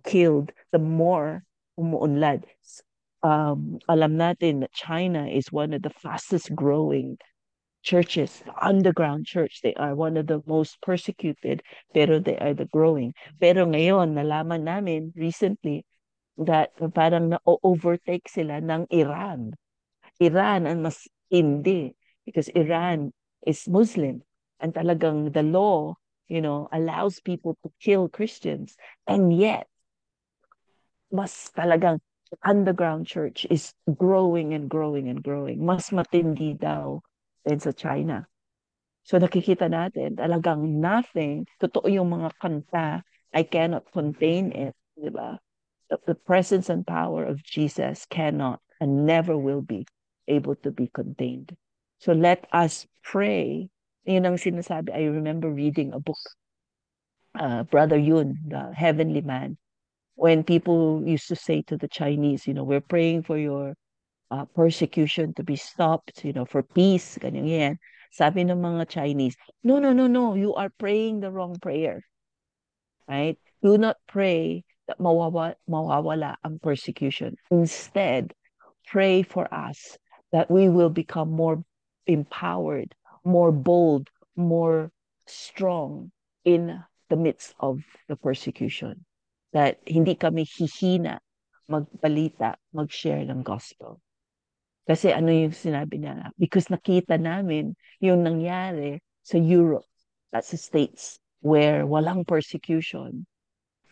A: killed, the more umuunlad. Alam natin that China is one of the fastest growing churches, the underground church. They are one of the most persecuted, pero they are the growing. Pero ngayon, nalaman namin recently that parang na-overtake sila ng Iran. Iran ang mas hindi because Iran is Muslim and talagang the law, allows people to kill Christians. And yet, mas talagang underground church is growing and growing and growing. Mas matindi daw than sa China. So nakikita natin, talagang nothing, totoo yung mga kanta, I cannot contain it, di ba? The presence and power of Jesus cannot and never will be able to be contained. So let us pray. Yun ang sinasabi, I remember reading a book, Brother Yun, the heavenly man, when people used to say to the Chinese, we're praying for your persecution to be stopped, for peace, ganyan yan. Sabi ng mga Chinese, no, you are praying the wrong prayer. Right? Do not pray that mawawala ang persecution. Instead, pray for us that we will become more empowered, more bold, more strong in the midst of the persecution. That hindi kami hihina magbalita, mag-share ng gospel. Kasi ano yung sinabi niya? Because nakita namin yung nangyari sa Europe, that's the States, where walang persecution,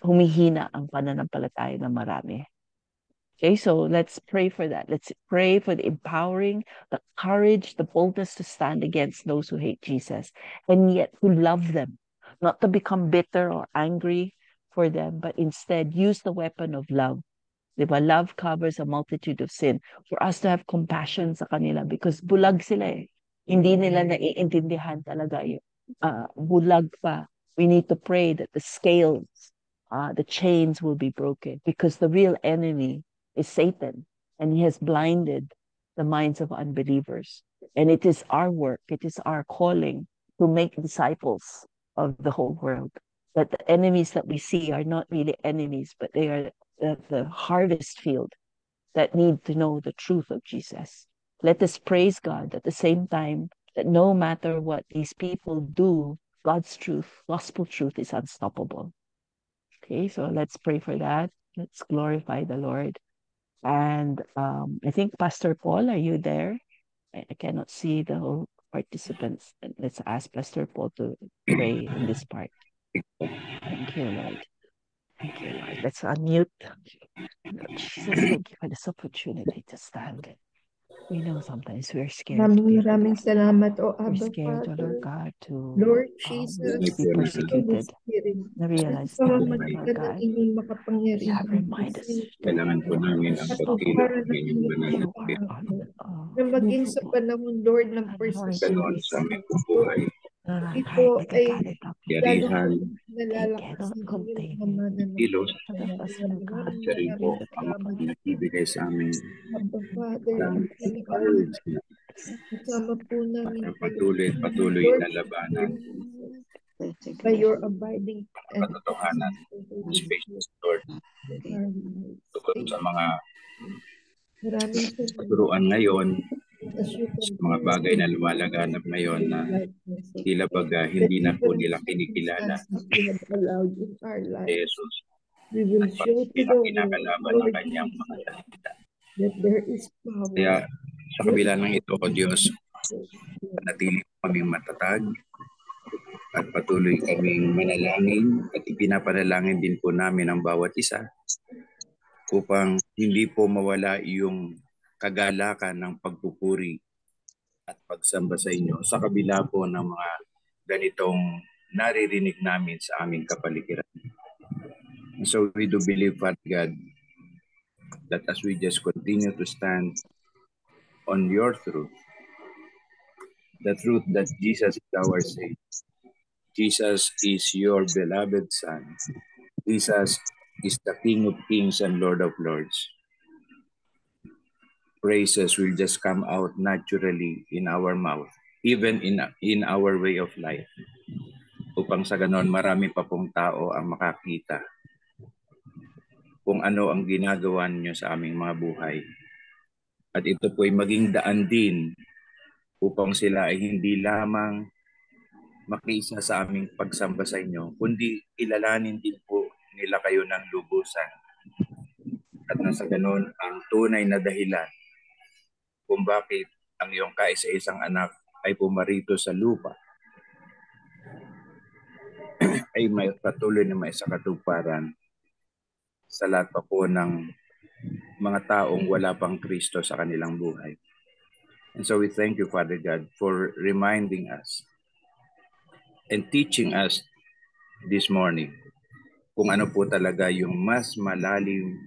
A: humihina ang pananampalataya ng marami. Okay, so let's pray for that. Let's pray for the empowering, the courage, the boldness to stand against those who hate Jesus, and yet to love them, not to become bitter or angry for them, but instead use the weapon of love. Diba? Love covers a multitude of sin. For us to have compassion sa kanila because bulag sila eh. Hindi nila naiintindihan talaga yun. Bulag pa. We need to pray that the scales, the chains will be broken because the real enemy is Satan and he has blinded the minds of unbelievers. And it is our work, it is our calling to make disciples of the whole world. That the enemies that we see are not really enemies, but they are the harvest field that need to know the truth of Jesus. Let us praise God at the same time that no matter what these people do, God's truth, gospel truth is unstoppable. Okay, so let's pray for that. Let's glorify the Lord. And I think Pastor Paul, are you there? I cannot see the whole participants. Let's ask Pastor Paul to pray in this part. Thank you, Lord. Thank you, Lord. Let's unmute. Lord Jesus, thank you for this opportunity to stand. We know sometimes we're scared to be
C: Maraming salamat, O
A: we're
C: Abba
A: scared, oh Lord
C: Father.
A: God, to
C: Lord Jesus,
A: be persecuted.
C: Spirit,
A: Na realize
C: pamamagitan
A: namin, Lord
C: ng
A: God,
C: inyong
A: you
C: makapangyarihan.
A: have reminded us that
B: Kailangan po
A: you are
B: namin ang pagkilap
C: Para
B: ng
C: ng
B: inyong
C: inyong
B: banal na
A: you
B: Espiritu.
A: are
C: na maging sa panahon, Lord, ng
A: Lord
C: persecution.
B: Ganon sa aming buhay.
C: Ito ay lalo
B: Yarihan,
C: nalalakas ang inyong pamanan ng
B: kilos,
C: Maraming
B: siya rin po ang
C: salamat.
B: nagbibigay sa amin
C: Abba Father,
B: ng
C: Panginoon, kasama po namin kayo.
B: patuloy na labanan
C: By your abiding and
B: katotohanan ng spacious Lord. Tungkol sa mga
C: maraming
B: turuan ngayon,
C: as you
B: sa mga bagay na lumalaganap ngayon na tila baga hindi na po nila kinikilala
C: you have allowed in our
B: si
C: life.
B: Jesus
C: We will
B: at
C: show to
B: bilang
C: the
B: kinakalaban ng
C: world
B: kanyang mga salita.
C: that there is power
B: Kaya Sa kabila ng ito, O Diyos, panatili kaming matatag at patuloy kaming manalangin at ipinapanalangin din po namin ang bawat isa upang hindi po mawala yung kagalakan ng pagpupuri at pagsamba sa inyo sa kabila po ng mga ganitong naririnig namin sa aming kapaligiran. And so we do believe, Father God, that as we just continue to stand on your truth, the truth that Jesus is our Savior, Jesus is your beloved Son, Jesus is the King of Kings and Lord of Lords. Praises will just come out naturally in our mouth, even in our way of life, upang sa ganon marami pa pong tao ang makakita kung ano ang ginagawa niyo sa aming mga buhay. At ito po ay maging daan din upang sila ay hindi lamang makiisa sa aming pagsamba sa inyo, kundi kilalanin din po nila kayo ng lubusan. At nasa ganon ang tunay na dahilan kung bakit ang iyong kaisa-isang anak ay pumarito sa lupa ay may patuloy na may sakatuparan sa lahat pa po ng mga taong wala pang Kristo sa kanilang buhay. And so we thank you, Father God, for reminding us and teaching us this morning kung ano po talaga yung mas malalim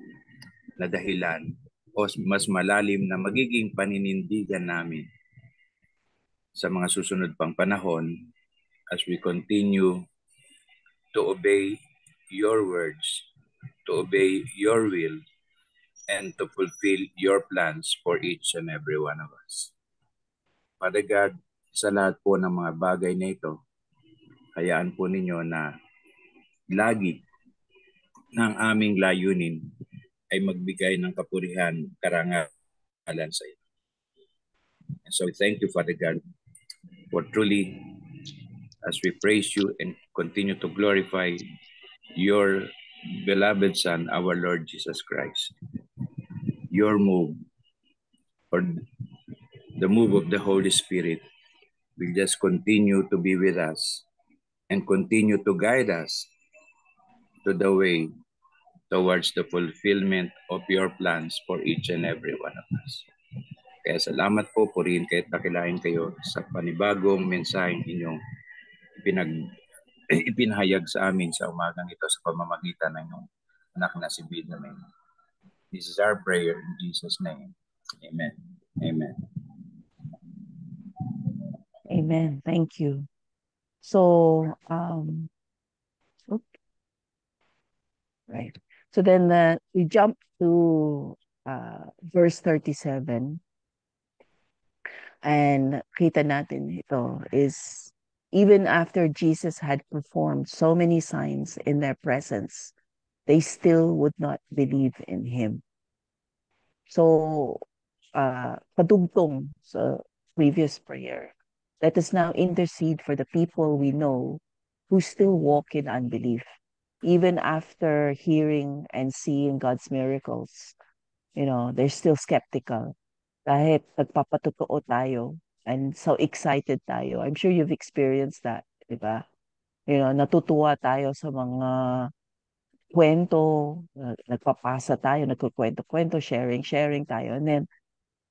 B: na dahilan o mas malalim na magiging paninindigan namin sa mga susunod pang panahon as we continue to obey your words, to obey your will, and to fulfill your plans for each and every one of us. Father God, sa lahat po ng mga bagay na ito, hayaan po ninyo na lagi ng aming layunin ay magbigay ng kapurihan, karangalan sa iyo. And so we thank you, Father God, for truly, as we praise you and continue to glorify your beloved Son, our Lord Jesus Christ, your move, or the move of the Holy Spirit, will just continue to be with us and continue to guide us to the way towards the fulfillment of your plans for each and every one of us. Kaya salamat po, purihin kayo at dakilain kayo sa panibagong mensaheng inyong ipinahayag sa amin sa umagang ito sa pamamagitan ng inyong anak na si Benjamin. This is our prayer in Jesus' name. Amen. Amen.
A: Amen. Thank you. So, right. So then we jump to verse 37. And kita natin ito is even after Jesus had performed so many signs in their presence, they still would not believe in him. So, padugtong sa previous prayer, let us now intercede for the people we know who still walk in unbelief, even after hearing and seeing God's miracles. You know, they're still skeptical. Kahit nagpapatotoo tayo and so excited tayo. I'm sure you've experienced that, di ba? You know, natutuwa tayo sa mga kwento, nagpapasa tayo, nagkukwento-kwento, sharing tayo. And then,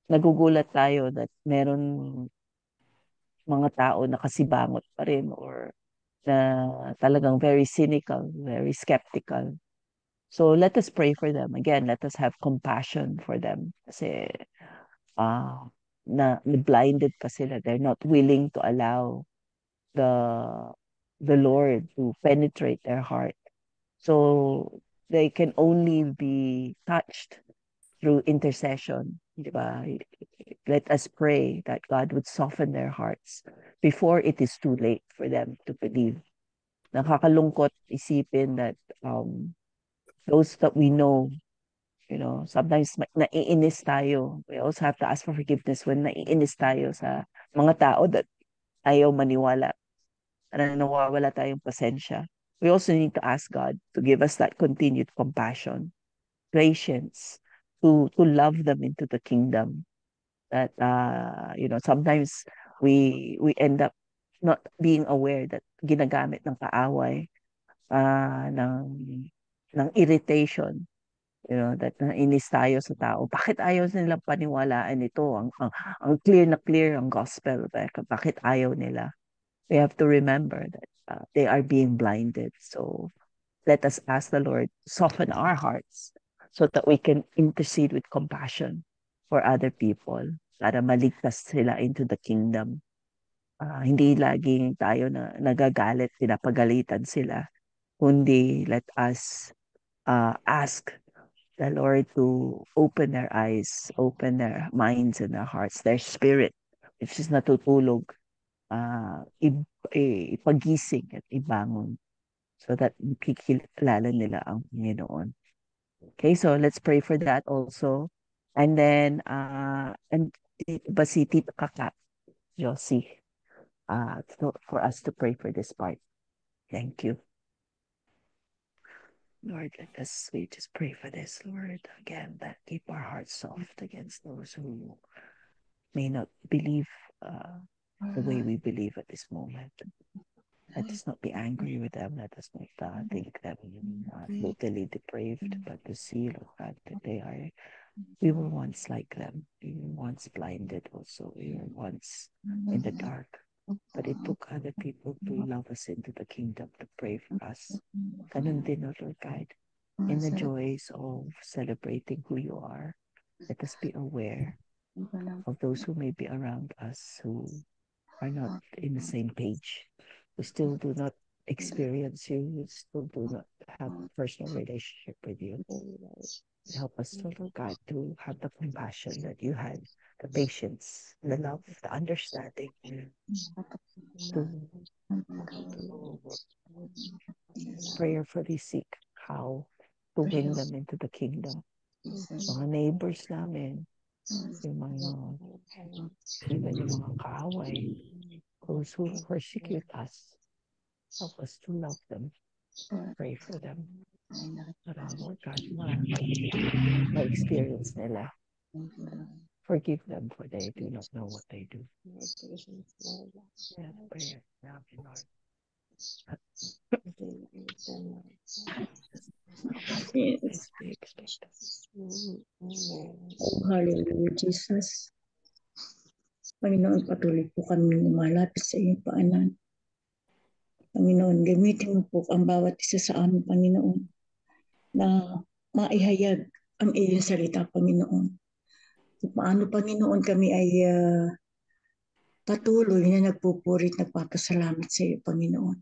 A: nagugulat tayo that meron mga tao na kasibangot pa rin or na talagang very cynical, very skeptical. So let us pray for them. Again, let us have compassion for them. Kasi na blinded pa sila. They're not willing to allow the Lord to penetrate their heart. So they can only be touched through intercession. Diba? Let us pray that God would soften their hearts before it is too late for them to believe. Nakakalungkot isipin that those that we know, you know, sometimes naiinis tayo. We also have to ask for forgiveness when naiinis tayo sa mga tao that ayaw maniwala. Na nawawala tayong pasensya. We also need to ask God to give us that continued compassion, patience, to love them into the kingdom. that sometimes we end up not being aware that ginagamit ng kaaway ng irritation, that nainis tayo sa tao. Bakit ayaw nilang paniwalaan ito? Ang clear na clear ang gospel. Bakit ayaw nila? We have to remember that they are being blinded. So let us ask the Lord to soften our hearts so that we can intercede with compassion for other people para maligtas sila into the kingdom. Hindi laging tayo na nagagalit, pinapagalitan sila, kundi let us ask the Lord to open their eyes, open their minds and their hearts, their spirit, which is natutulog, ipagising at ibangon so that makikilala nila ang Panginoon. Okay, so let's pray for that also. And then, si Tita Kaka, Josie, for us to pray for this part. Thank you. Lord, let us we just pray for this, Lord. Again, that keep our hearts soft against those who may not believe the way we believe at this moment. Let us not be angry with them. Let us not think them totally depraved, but to see, Lord God, that we were once like them. We were once blinded also. We were once in the dark. But it took other people to love us into the kingdom, to pray for us. Ganun din, Lord God, in the joys of celebrating who you are. Let us be aware of those who may be around us who are not in the same page, who still do not experience you, who still do not have a personal relationship with you. Help us, Lord God, to have the compassion that you had, the patience, the love, the understanding, to prayerfully seek how to win them into the kingdom. Mga neighbors namin, yung mga, even yung mga kaaway, those who persecute us, help us to love them, pray for them. Lord God, ma-experience nila. Forgive them for they do not know what they do. Yes, prayer now, Lord.
F: Yes. Oh, hallelujah, Jesus. Panginoon, patuloy po kami lumalapit sa iyong paanan. Panginoon, gamitin mo po ang bawat isa sa amin, Panginoon, na maihayag ang iyong salita, Panginoon. Kung paano, Panginoon, kami ay patuloy na nagpupurit, nagpapasalamat sa iyo, Panginoon.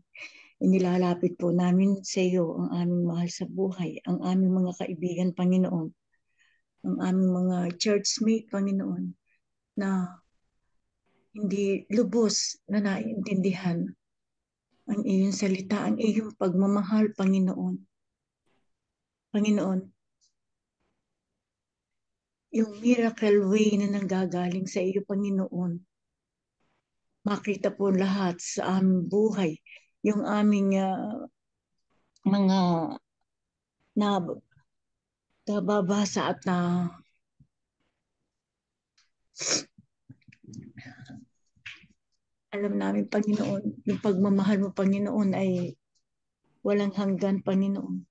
F: Inilalapit po namin sa iyo ang aming mahal sa buhay, ang aming mga kaibigan, Panginoon, ang aming mga churchmate, Panginoon, na hindi lubos na naiintindihan ang iyong salita, ang iyong pagmamahal, Panginoon. Panginoon, yung miracle way na nanggagaling sa iyo, Panginoon, makita po lahat sa aming buhay, yung aming mga nababasa at alam namin, Panginoon, yung pagmamahal mo, Panginoon, ay walang hanggan, Panginoon.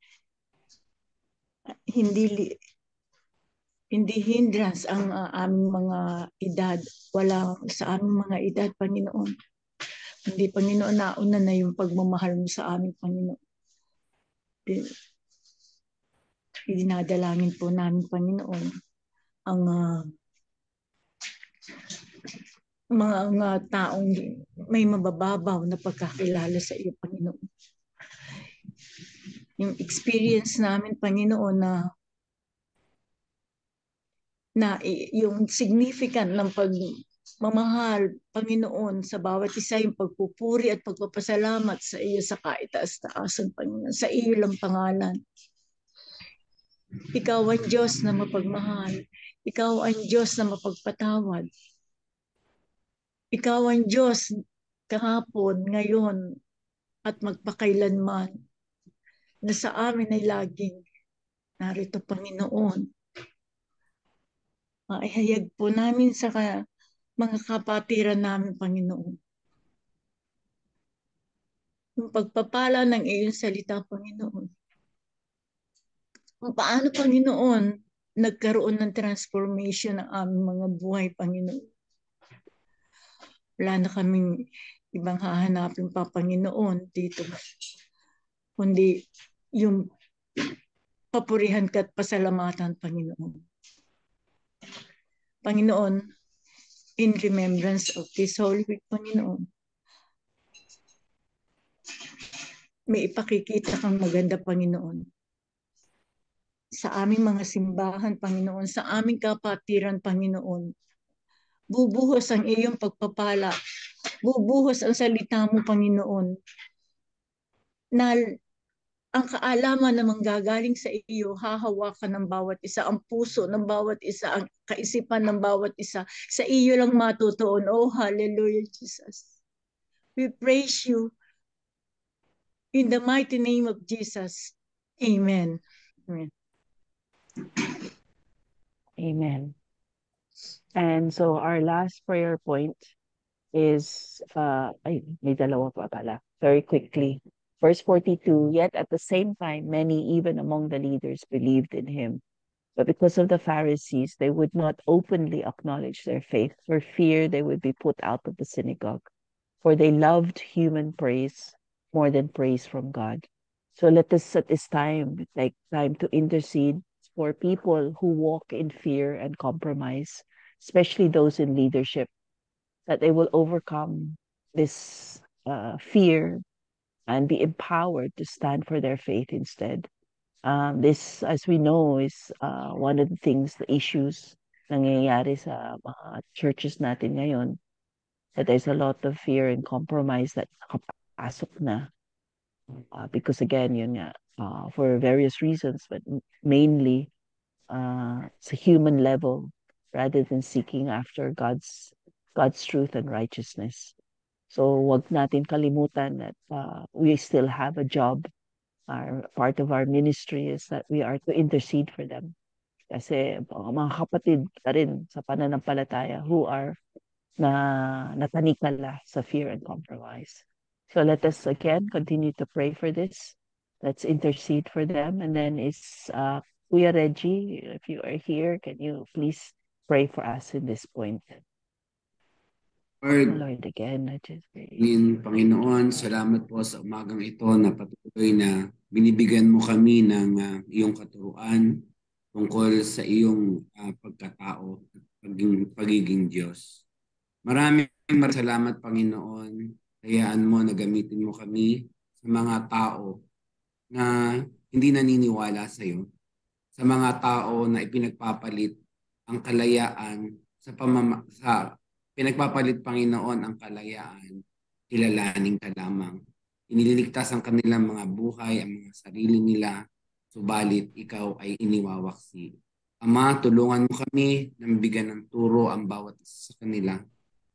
F: Hindi hindrance ang aming mga edad. Wala sa aming mga edad, Panginoon. Hindi, Panginoon, nauna na yung pagmamahal mo sa aming, Panginoon. Dinadalangin po namin, Panginoon, ang mga taong may mabababaw na pagkakilala sa iyo, Panginoon. Yung experience namin, Panginoon, na yung significant ng pagmamahal, Panginoon, sa bawat isa, yung pagpupuri at pagpapasalamat sa iyo sa kaitaas-taasan, Panginoon. Sa iyo lang pangalan. Ikaw ang Diyos na mapagmahal. Ikaw ang Diyos na mapagpatawad. Ikaw ang Diyos kahapon, ngayon, at magpakailanman, na sa amin ay laging narito, Panginoon. maihayag po namin sa mga kapatiran namin, Panginoon. Yung pagpapala ng iyong salita, Panginoon. Kung paano, Panginoon, nagkaroon ng transformation ng aming mga buhay, Panginoon. Wala na kaming ibang hahanapin pa, Panginoon, dito. Kundi yung papurihan ka at pasalamatan, Panginoon. Panginoon, in remembrance of this Holy Week, Panginoon, may ipakikita kang maganda, Panginoon. Sa aming mga simbahan, Panginoon, sa aming kapatiran, Panginoon, bubuhos ang iyong pagpapala, bubuhos ang salita mo, Panginoon, na ang kaalaman na manggagaling sa iyo, hahawakan ng bawat isa, ang puso ng bawat isa, ang kaisipan ng bawat isa, sa iyo lang matutuon. Oh, hallelujah, Jesus. We praise you in the mighty name of Jesus. Amen. Amen.
A: Amen. And so our last prayer point is, may dalawa pa pala. Very quickly. Verse 42, yet at the same time, many even among the leaders believed in him. But because of the Pharisees, they would not openly acknowledge their faith for fear they would be put out of the synagogue. For they loved human praise more than praise from God. So let us at this time take time to intercede for people who walk in fear and compromise, especially those in leadership, that they will overcome this fear and be empowered to stand for their faith instead. This, as we know, is one of the things, the issues nangyayari sa mga churches natin ngayon, that there's a lot of fear and compromise that nakapasok na. Because again, yun nga, for various reasons, but mainly sa human level, rather than seeking after God's truth and righteousness. So wag natin kalimutan that we still have a job. Part of our ministry is that we are to intercede for them. Kasi mga kapatid ka rin sa pananampalataya who are natanikala sa fear and compromise. So let us again continue to pray for this. Let's intercede for them. And then Kuya Reggie, if you are here, can you please pray for us in this point? Lord, again, I just pray.
G: Panginoon, salamat po sa umagang ito na patuloy na binibigyan mo kami ng iyong katuruan tungkol sa iyong pagkatao at pagiging Diyos. Maraming salamat, Panginoon. Hayaan mo na gamitin mo kami sa mga tao na hindi naniniwala sa iyo. Sa mga tao na ipinagpapalit ang kalayaan pinagpapalit, Panginoon, ang kalayaan, kilalaning ka lamang. Iniligtas ang kanilang mga buhay, ang mga sarili nila, subalit ikaw ay iniwawaksi. Ama, tulungan mo kami na mabigyan ng turo ang bawat isa sa kanila.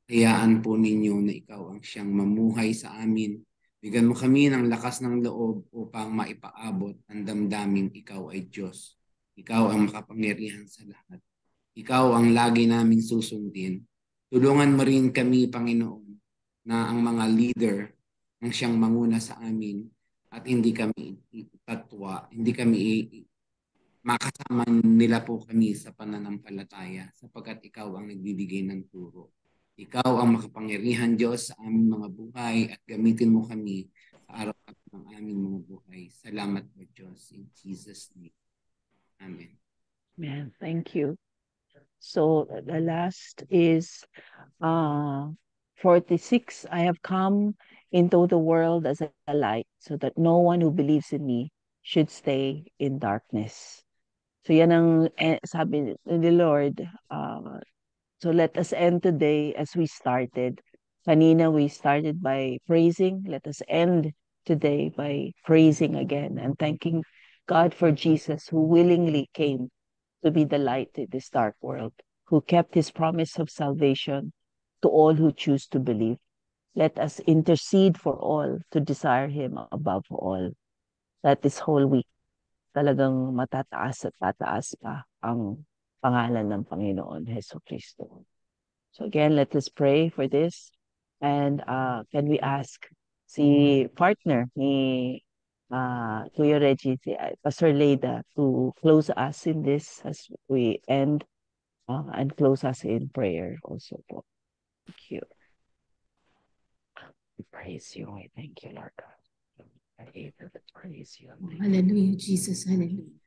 G: Hayaan po ninyo na ikaw ang siyang mamuhay sa amin. Bigyan mo kami ng lakas ng loob upang maipaabot ang damdaming ikaw ay Diyos. Ikaw ang makapangyarihan sa lahat. Ikaw ang lagi naming susundin. Tulungan mo rin kami, Panginoon, na ang mga leader ang siyang manguna sa amin at hindi kami itatwa, hindi kami makasama nila po kami sa pananampalataya sapagkat ikaw ang nagbibigay ng turo. Ikaw ang makapangyarihan, Diyos, sa aming mga buhay at gamitin mo kami sa araw-araw ng aming mga buhay. Salamat po, Diyos. In Jesus' name. Amen.
A: Man, thank you. So the last is 46. I have come into the world as a light so that no one who believes in me should stay in darkness. So yan ang sabi ni Lord. So let us end today as we started. Kanina we started by praising. Let us end today by praising again and thanking God for Jesus who willingly came to be the light in this dark world, who kept his promise of salvation to all who choose to believe. Let us intercede for all to desire him above all. That this whole week talagang matataas at tataas pa ang pangalan ng Panginoon Jesucristo. So again, let us pray for this. And can we ask si partner ni Kuya Reggie, si Pastor Leda, to close us in this as we end and close us in prayer also po. Thank you. We praise you. We thank you, Lord God. I'm able to praise you.
H: Hallelujah, Jesus. Hallelujah.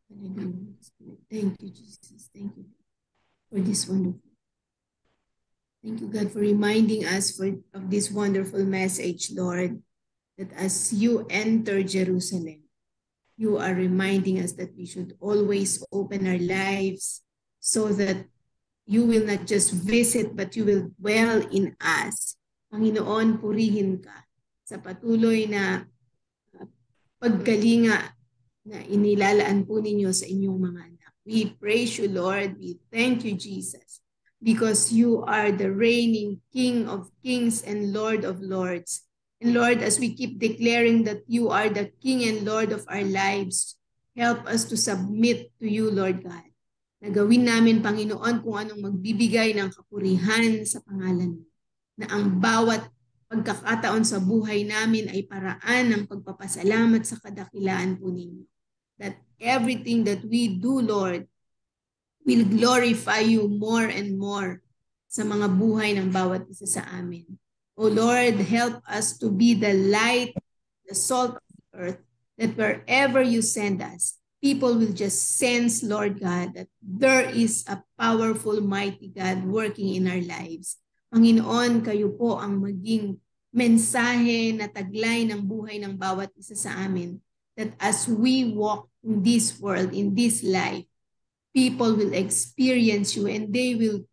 H: Hallelujah. Thank you, Jesus. Thank you for this wonderful. Thank you, God, for reminding us of this wonderful message, Lord, that as you enter Jerusalem, you are reminding us that we should always open our lives so that you will not just visit, but you will dwell in us. Panginoon, purihin ka sa patuloy na pagkalinga na inilalaan po ninyo sa inyong mga anak. We praise you, Lord. We thank you, Jesus, because you are the reigning King of kings and Lord of lords. And Lord, as we keep declaring that you are the King and Lord of our lives, help us to submit to you, Lord God. Nagawin namin, Panginoon, kung anong magbibigay ng kapurihan sa pangalan mo. Na ang bawat pagkakataon sa buhay namin ay paraan ng pagpapasalamat sa kadakilaan po ninyo. That everything that we do, Lord, will glorify you more and more sa mga buhay ng bawat isa sa amin. O Lord, help us to be the light, the salt of the earth, that wherever you send us, people will just sense, Lord God, that there is a powerful, mighty God working in our lives. Panginoon, kayo po ang maging mensahe na taglay ng buhay ng bawat isa sa amin. That as we walk in this world, in this life, people will experience you and they will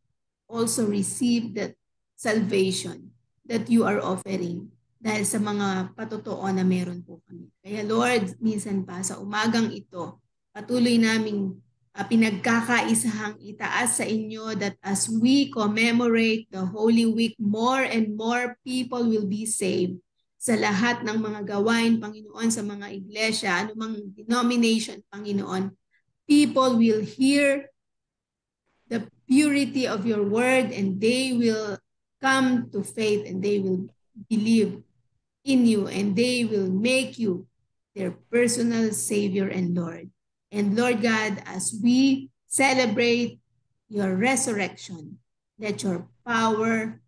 H: also receive that salvation that you are offering dahil sa mga patotoo na meron po kami. Kaya Lord, minsan pa sa umagang ito, patuloy naming pinagkakaisahang itaas sa inyo that as we commemorate the Holy Week, more and more people will be saved sa lahat ng mga gawain, Panginoon, sa mga iglesia, anumang denomination, Panginoon. People will hear the purity of your word and they will come to faith and they will believe in you and they will make you their personal Savior and Lord. And Lord God, as we celebrate your resurrection, let your power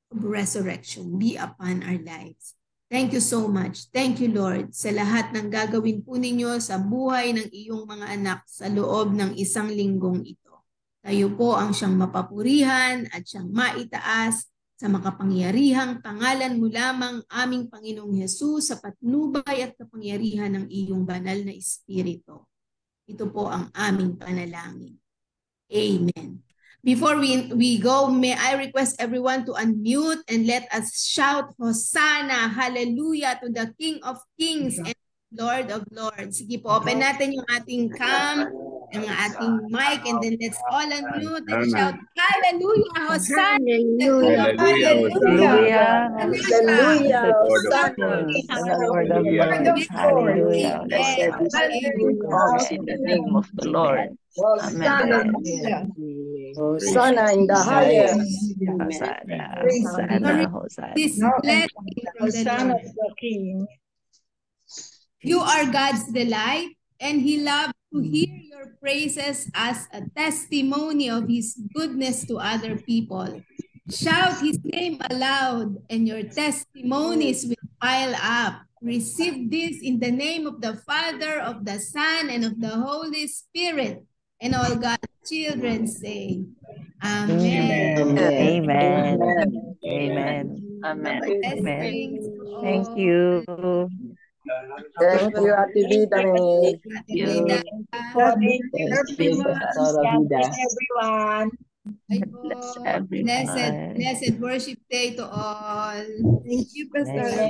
H: of resurrection be upon our lives. Thank you so much. Thank you, Lord, sa lahat ng gagawin po ninyo sa buhay ng iyong mga anak sa loob ng isang linggong ito. Kayo po ang siyang mapapurihan at siyang maitaas sa makapangyarihang pangalan mo lamang aming Panginoong Hesus sa patnubay at kapangyarihan ng iyong banal na Espiritu. Ito po ang aming panalangin. Amen. Before we go, may I request everyone to unmute and let us shout Hosanna, Hallelujah to the King of Kings and Lord of Lords. Sige po, open natin yung ating cam, yung ating mic, and then let's all unmute and shout Hallelujah, Hosanna.
B: Hallelujah,
A: Hallelujah.
H: Hallelujah.
A: The Lord of Lords. Hallelujah. In the name of the Lord. Amen.
I: Hosanna in the highest.
A: Hosanna, Hosanna, Hosanna.
H: This blessing from the Lord. You are God's delight, and He loves to hear your praises as a testimony of His goodness to other people. Shout His name aloud, and your testimonies will pile up. Receive this in the name of the Father, of the Son, and of the Holy Spirit. And all God's children say, Amen.
A: Amen. Amen. Amen. Thank you.
I: Thank you, Ate Vida.
F: Everyone.
A: Bless everyone.
H: Blessed worship day to all.
C: Thank you, Pastor.